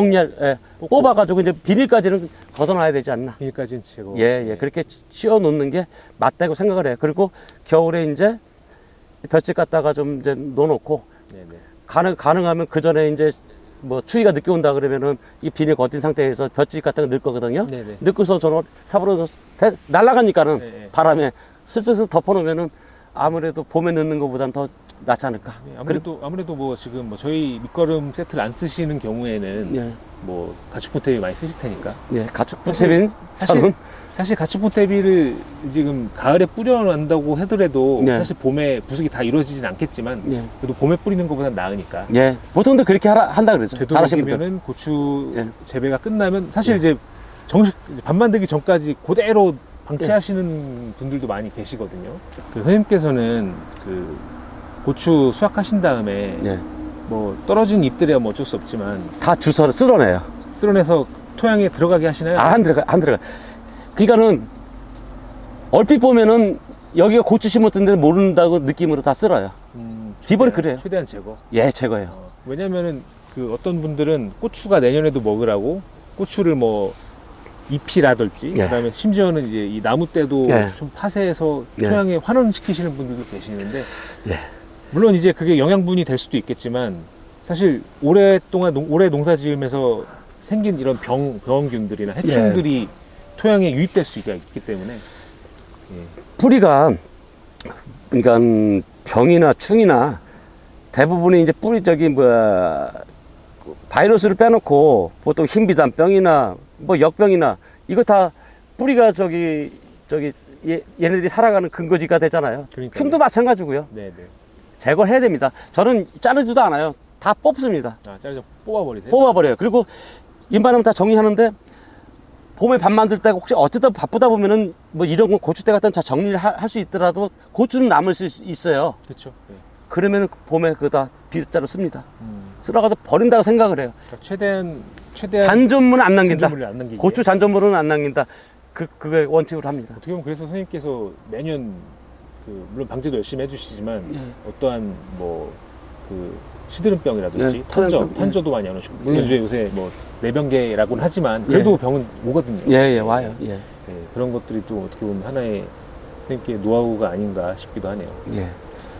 뽑아가지고 이제 비닐까지는 걷어놔야 되지 않나. 비닐까지는 치고 예, 그렇게 씌워 놓는 게 맞다고 생각을 해요. 그리고 겨울에 이제 볏짚 갖다가 좀 이제 놓아놓고 네네. 가능하면 그 전에 이제 뭐 추위가 늦게 온다 그러면은 이 비닐 걷은 상태에서 볏짚 갖다가 넣을 거거든요. 네네. 넣고서 저는 삽으로 날아가니까는 네네. 바람에 슬슬 덮어놓으면은 아무래도 봄에 넣는 것보단 더 낫지 않을까. 네, 아무래도 뭐 지금 뭐 저희 밑거름 세트를 안 쓰시는 경우에는 예, 뭐 가축포탭이 많이 쓰실 테니까 예, 가축 부채빈 저는 사실 가축포탭을 지금 가을에 뿌려난다고 하더라도 네. 사실 봄에 부숙이 다 이루어지진 않겠지만 예, 그래도 봄에 뿌리는 것보단 나으니까 예, 보통들 그렇게 한다 그러죠. 잘하시는 분들. 되도록이면은 고추 예. 재배가 끝나면 사실 예. 이제 정식 이제 밥 만들기 전까지 그대로 방치하시는 분들도 많이 계시거든요. 그 선생님께서는 그 고추 수확하신 다음에 예, 뭐 떨어진 잎들이야 뭐 어쩔 수 없지만 다 주워서 쓸어내요. 쓸어내서 토양에 들어가게 하시나요? 안 들어가. 그러니까는 얼핏 보면은 여기가 고추 심었던데 모른다고 느낌으로 다 쓸어요. 기본이 그래요. 최대한 제거. 예, 제거예요. 왜냐면은 그 어떤 분들은 고추가 내년에도 먹으라고 고추를 뭐 잎이라든지 예. 그다음에 심지어는 이제 이 나무 때도 예. 좀 파쇄해서 예. 토양에 환원시키시는 분들도 계시는데 예. 물론 이제 그게 영양분이 될 수도 있겠지만 사실 오랫동안 올해 농사 지으면서 생긴 이런 병원균들이나 해충들이 토양에 유입될 수가 있기 때문에 뿌리가 그러니까 병이나 충이나 대부분이 이제 뿌리 바이러스를 빼놓고 보통 흰비단병이나 뭐 역병이나 이거 다 뿌리가 얘네들이 살아가는 근거지가 되잖아요. 그러니까요. 충도 마찬가지고요. 네네. 제거해야 됩니다. 저는 자르지도 않아요. 다 뽑습니다. 아, 짜르죠. 뽑아버리세요? 뽑아버려요. 그리고 웬만하면 다 정리하는데 봄에 밥 만들 때가 혹시 어쩌다 바쁘다 보면은 뭐 이런 거 고추대 같은 자 정리를 할 수 있더라도 고추는 남을 수 있어요. 그렇죠. 네. 그러면 봄에 그다 비자로 씁니다. 쓸어가서 버린다고 생각을 해요. 그러니까 최대한 잔존물은 안 남긴다. 잔존물을 안 남기기. 고추 잔존물은 안 남긴다. 그게 원칙으로 합니다. 어떻게 보면 그래서 선생님께서 매년 물론 방제도 열심히 해주시지만 어떠한 뭐 시드름병이라든지 탄저도 많이 안 오시고 요새 뭐 내병계라고는 하지만 그래도 병은 오거든요. 와요. 예. 그런 것들이 또 어떻게 보면 하나의 선생님께 노하우가 아닌가 싶기도 하네요. 예.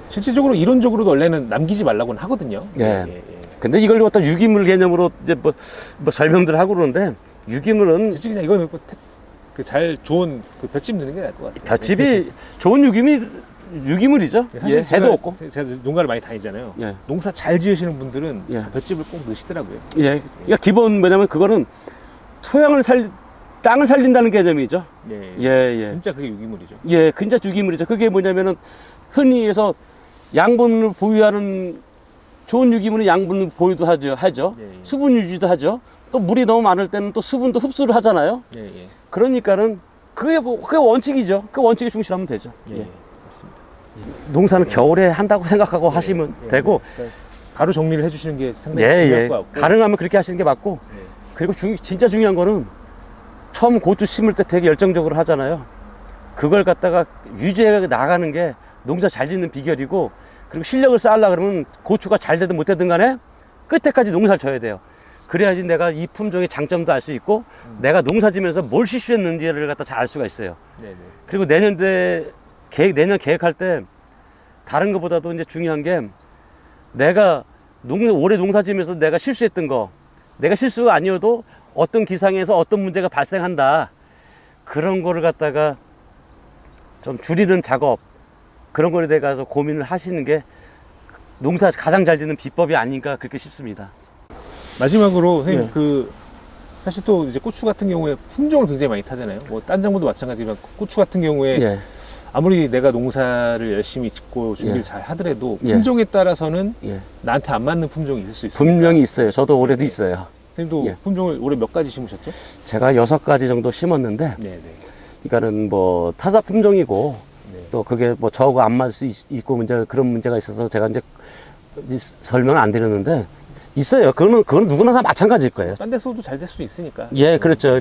실질적으로 이론적으로도 원래는 남기지 말라고는 하거든요. 근데 이걸 갖다 유기물 개념으로 이제 뭐 설명들 하고 그러는데 유기물은 그냥 이거는 잘 좋은 볏짚 넣는 게 나을 것 같아요. 볏짚이 좋은 유기물이죠. 사실 해도 없고. 제가 농가를 많이 다니잖아요. 농사 잘 지으시는 분들은 볏짚을 꼭 넣으시더라고요. 그러니까 기본 뭐냐면 그거는 땅을 살린다는 개념이죠. 진짜 그게 유기물이죠. 진짜 유기물이죠. 그게 뭐냐면은 흔히 해서 양분을 보유하는 좋은 유기물은 양분을 보유도 하죠. 수분 유지도 하죠. 또 물이 너무 많을 때는 또 수분도 흡수를 하잖아요. 그러니까는 그게 원칙이죠. 그 원칙에 충실하면 되죠. 맞습니다. 농사는 겨울에 한다고 생각하고 하시면 되고 바로 정리를 해주시는 게 상당히 중요할 것 같고 가능하면 그렇게 하시는 게 맞고 그리고 진짜 중요한 거는 처음 고추 심을 때 되게 열정적으로 하잖아요. 그걸 갖다가 유지해 나가는 게 농사 잘 짓는 비결이고 그리고 실력을 쌓으려고 그러면 고추가 잘 되든 못 되든 간에 끝에까지 농사를 져야 돼요. 그래야지 내가 이 품종의 장점도 알 수 있고 내가 농사 지면서 뭘 실수했는지를 갖다 잘 알 수가 있어요. 그리고 내년 계획할 때 다른 것보다도 이제 중요한 게 내가 올해 농사 지면서 내가 실수했던 거 내가 실수가 아니어도 어떤 기상에서 어떤 문제가 발생한다. 그런 거를 갖다가 좀 줄이는 작업 그런 거에 대해서 고민을 하시는 게 농사 가장 잘 짓는 비법이 아닌가 그렇게 싶습니다. 마지막으로 선생님 사실 또 이제 고추 같은 경우에 품종을 굉장히 많이 타잖아요. 뭐 딴 작물도 마찬가지지만 고추 같은 경우에 아무리 내가 농사를 열심히 짓고 준비를 잘 하더라도 품종에 따라서는 나한테 안 맞는 품종이 있을 수 있어요. 분명히 있어요. 저도 올해도 있어요. 선생님도 품종을 올해 몇 가지 심으셨죠? 제가 6가지 정도 심었는데 그러니까는 뭐 타사 품종이고 또 그게 뭐 저하고 안 맞을 수 있고 그런 문제가 있어서 제가 이제 설명을 안 드렸는데 있어요. 그건 누구나 다 마찬가지일 거예요. 딴 데서도 잘 될 수 있으니까. 그렇죠.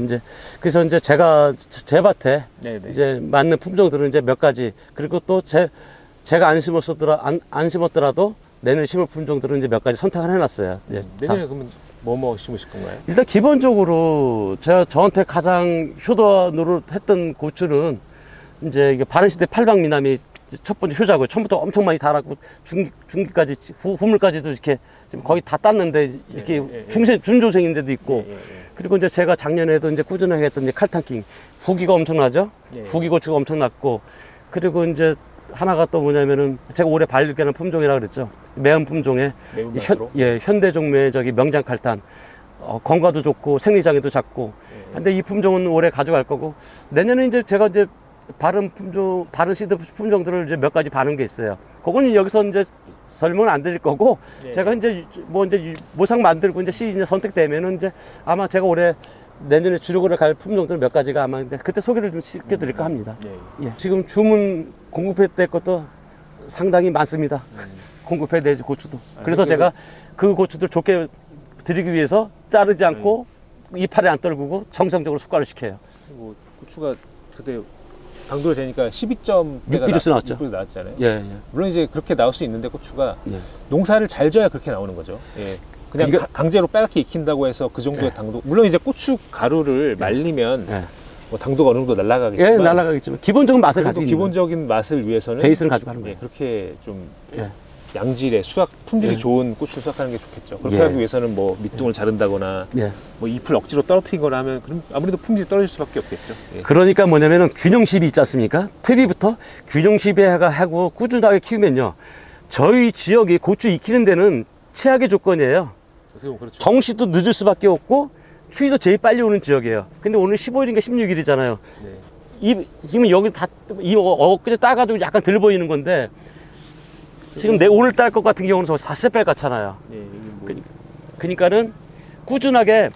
그래서 이제 제가 제 밭에 이제 맞는 품종들은 이제 몇 가지 그리고 또 제가 안 심었더라도 내년 심을 품종들은 이제 몇 가지 선택을 해놨어요. 내년에 그러면 뭐 심으실 건가요? 일단 기본적으로 저한테 가장 효도 노릇했던 고추는 이제 이게 바른시대 팔방미남이 첫 번째 효자고요. 처음부터 엄청 많이 달았고 중기까지 후물까지도 이렇게 지금 거의 다 땄는데 이렇게 준조생인데도 있고 그리고 이제 제가 작년에도 이제 꾸준하게 했던 이제 칼탄킹 후기가 엄청나죠. 후기 고추가 엄청났고 그리고 이제 하나가 또 뭐냐면은 제가 올해 발견한 품종이라 그랬죠. 매운 품종에 현대 종묘의 명장 칼탄 건과도 좋고 생리장애도 작고 근데 이 품종은 올해 가져갈 거고 내년에 이제 제가 이제 바른 시드 품종들을 이제 몇 가지 바른 게 있어요. 그거는 여기서 이제 설명은 안 드릴 거고 제가 이제 모상 만들고 이제 시즌 선택되면은 이제 아마 제가 올해 내년에 주력으로 갈 품종들 몇 가지가 아마 그때 소개를 좀 시켜드릴까 합니다. 지금 주문 공급해 때 것도 상당히 많습니다. 공급해 내지 고추도. 그래서 제가 그 고추들 좋게 드리기 위해서 자르지 않고 이파리 안 떨구고 정성적으로 수가를 시켜요. 뭐 고추가 그때 당도를 재니까 12.6비루스 나왔죠. 나왔잖아요. 물론 이제 그렇게 나올 수 있는데 고추가 농사를 잘 져야 그렇게 나오는 거죠. 그냥 강제로 빨갛게 익힌다고 해서 그 정도의 당도. 물론 이제 고추 가루를 말리면 뭐 당도가 어느 정도 날아가겠지만. 날아가겠지만 기본적인 맛을 가지고 기본적인 맛을 위해서는 베이스를 가져가는 거예요. 그렇게 좀 양질의 품질이 좋은 고추를 수확하는 게 좋겠죠. 그렇게 하기 위해서는 뭐 밑둥을 자른다거나 뭐 잎을 억지로 떨어뜨리거나 하면 그럼 아무래도 품질이 떨어질 수밖에 없겠죠. 그러니까 뭐냐면은 균형시비 있지 않습니까? 퇴비부터 균형시비하고 꾸준하게 키우면요. 저희 지역이 고추 익히는 데는 최악의 조건이에요. 그렇죠. 정시도 늦을 수밖에 없고 추위도 제일 빨리 오는 지역이에요. 근데 오늘 15일인가 16일이잖아요. 지금 여기 엊그제 따가지고 약간 덜 보이는 건데 지금 오늘 딸 것 같은 경우는 저 4세뺄 같잖아요. 그러니까는 꾸준하게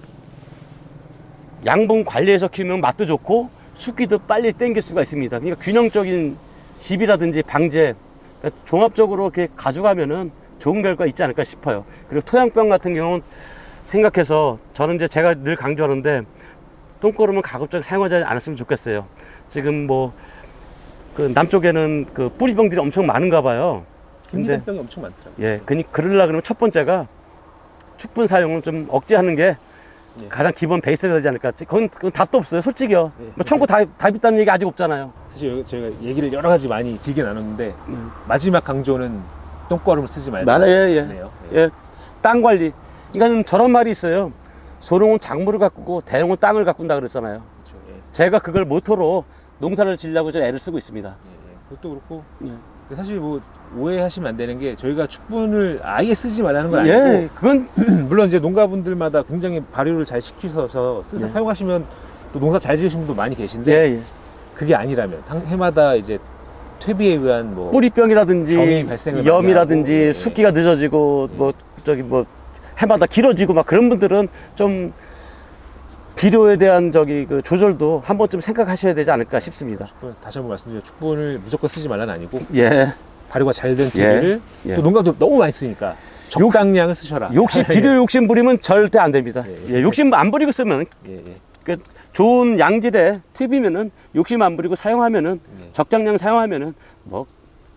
양분 관리해서 키우면 맛도 좋고 숫기도 빨리 땡길 수가 있습니다. 그러니까 균형적인 집이라든지 방제, 그러니까 종합적으로 이렇게 가져가면은 좋은 결과 있지 않을까 싶어요. 그리고 토양병 같은 경우는 생각해서 저는 이제 제가 늘 강조하는데 똥거름은 가급적 사용하지 않았으면 좋겠어요. 지금 뭐 그 남쪽에는 그 뿌리병들이 엄청 많은가 봐요. 김리담병이 엄청 많더라고요. 예, 그러려 그러면 첫 번째가 축분 사용을 좀 억제하는 게 예. 가장 기본 베이스가 되지 않을까. 그건 답도 없어요, 솔직히요. 예. 뭐 청구 답 있다는 얘기 아직 없잖아요. 사실 저희가 얘기를 여러 가지 많이 길게 나눴는데 마지막 강조는 똥거름을 쓰지 말자. 예. 땅 관리. 그러니까 저런 말이 있어요. 소룡은 작물을 가꾸고 대룡은 땅을 가꾼다 그랬잖아요. 그렇죠. 예. 제가 그걸 모토로 농사를 지으려고 좀 애를 쓰고 있습니다. 예. 그것도 그렇고 예. 사실 뭐 오해하시면 안 되는 게 저희가 축분을 아예 쓰지 말라는 건 아니고 예, 그건 물론 이제 농가분들마다 굉장히 발효를 잘 시키셔서 예. 사용하시면 또 농사 잘 지으시는 분도 많이 계신데 예. 그게 아니라면 해마다 이제 퇴비에 의한 뭐 병이 뿌리병이라든지 발생을 많이 염이라든지 하고, 예. 숫기가 늦어지고 뭐 저기 뭐 해마다 길어지고 막 그런 분들은 좀 비료에 대한 저기 그 조절도 한 번쯤 생각하셔야 되지 않을까 싶습니다. 축분, 다시 한번 말씀드리면 축분을 무조건 쓰지 말라는 아니고 예. 발효가 잘 된 퇴비를 예. 또 농가도 너무 많이 쓰니까 적당량을 쓰셔라. 비료 욕심 부리면 절대 안 됩니다. 예. 예, 욕심 안 부리고 쓰면 예. 그 좋은 양질의 팁이면은 욕심 안 부리고 사용하면은 네. 적당량 사용하면은 뭐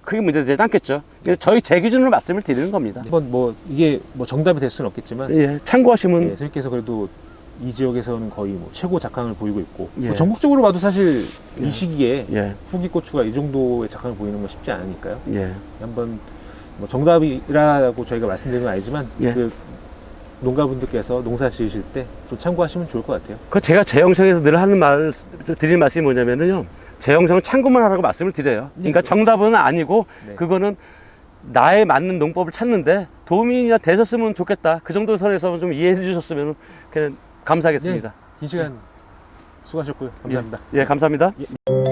크게 문제되지 않겠죠. 그래서 제 기준으로 말씀을 드리는 겁니다. 한번 뭐 이게 뭐 정답이 될 수는 없겠지만 예, 참고하시면 예, 선생님께서 그래도 이 지역에서는 거의 뭐 최고 작황을 보이고 있고 예. 뭐 전국적으로 봐도 사실 예. 이 시기에 예, 후기 고추가 이 정도의 작황을 보이는 건 쉽지 않으니까요. 예, 한번 뭐 정답이라고 저희가 말씀드리는 건 아니지만 예. 그 농가분들께서 농사 지으실 때 좀 참고하시면 좋을 것 같아요. 그 제가 제 영상에서 늘 하는 드릴 말씀이 뭐냐면은요. 제 영상은 참고만 하라고 말씀을 드려요. 그러니까 정답은 아니고 네. 그거는 나에 맞는 농법을 찾는데 도움이 되셨으면 좋겠다. 그 정도 선에서 좀 이해해 주셨으면 그냥 감사하겠습니다. 긴 시간 수고하셨고요. 감사합니다. 예, 감사합니다. 예.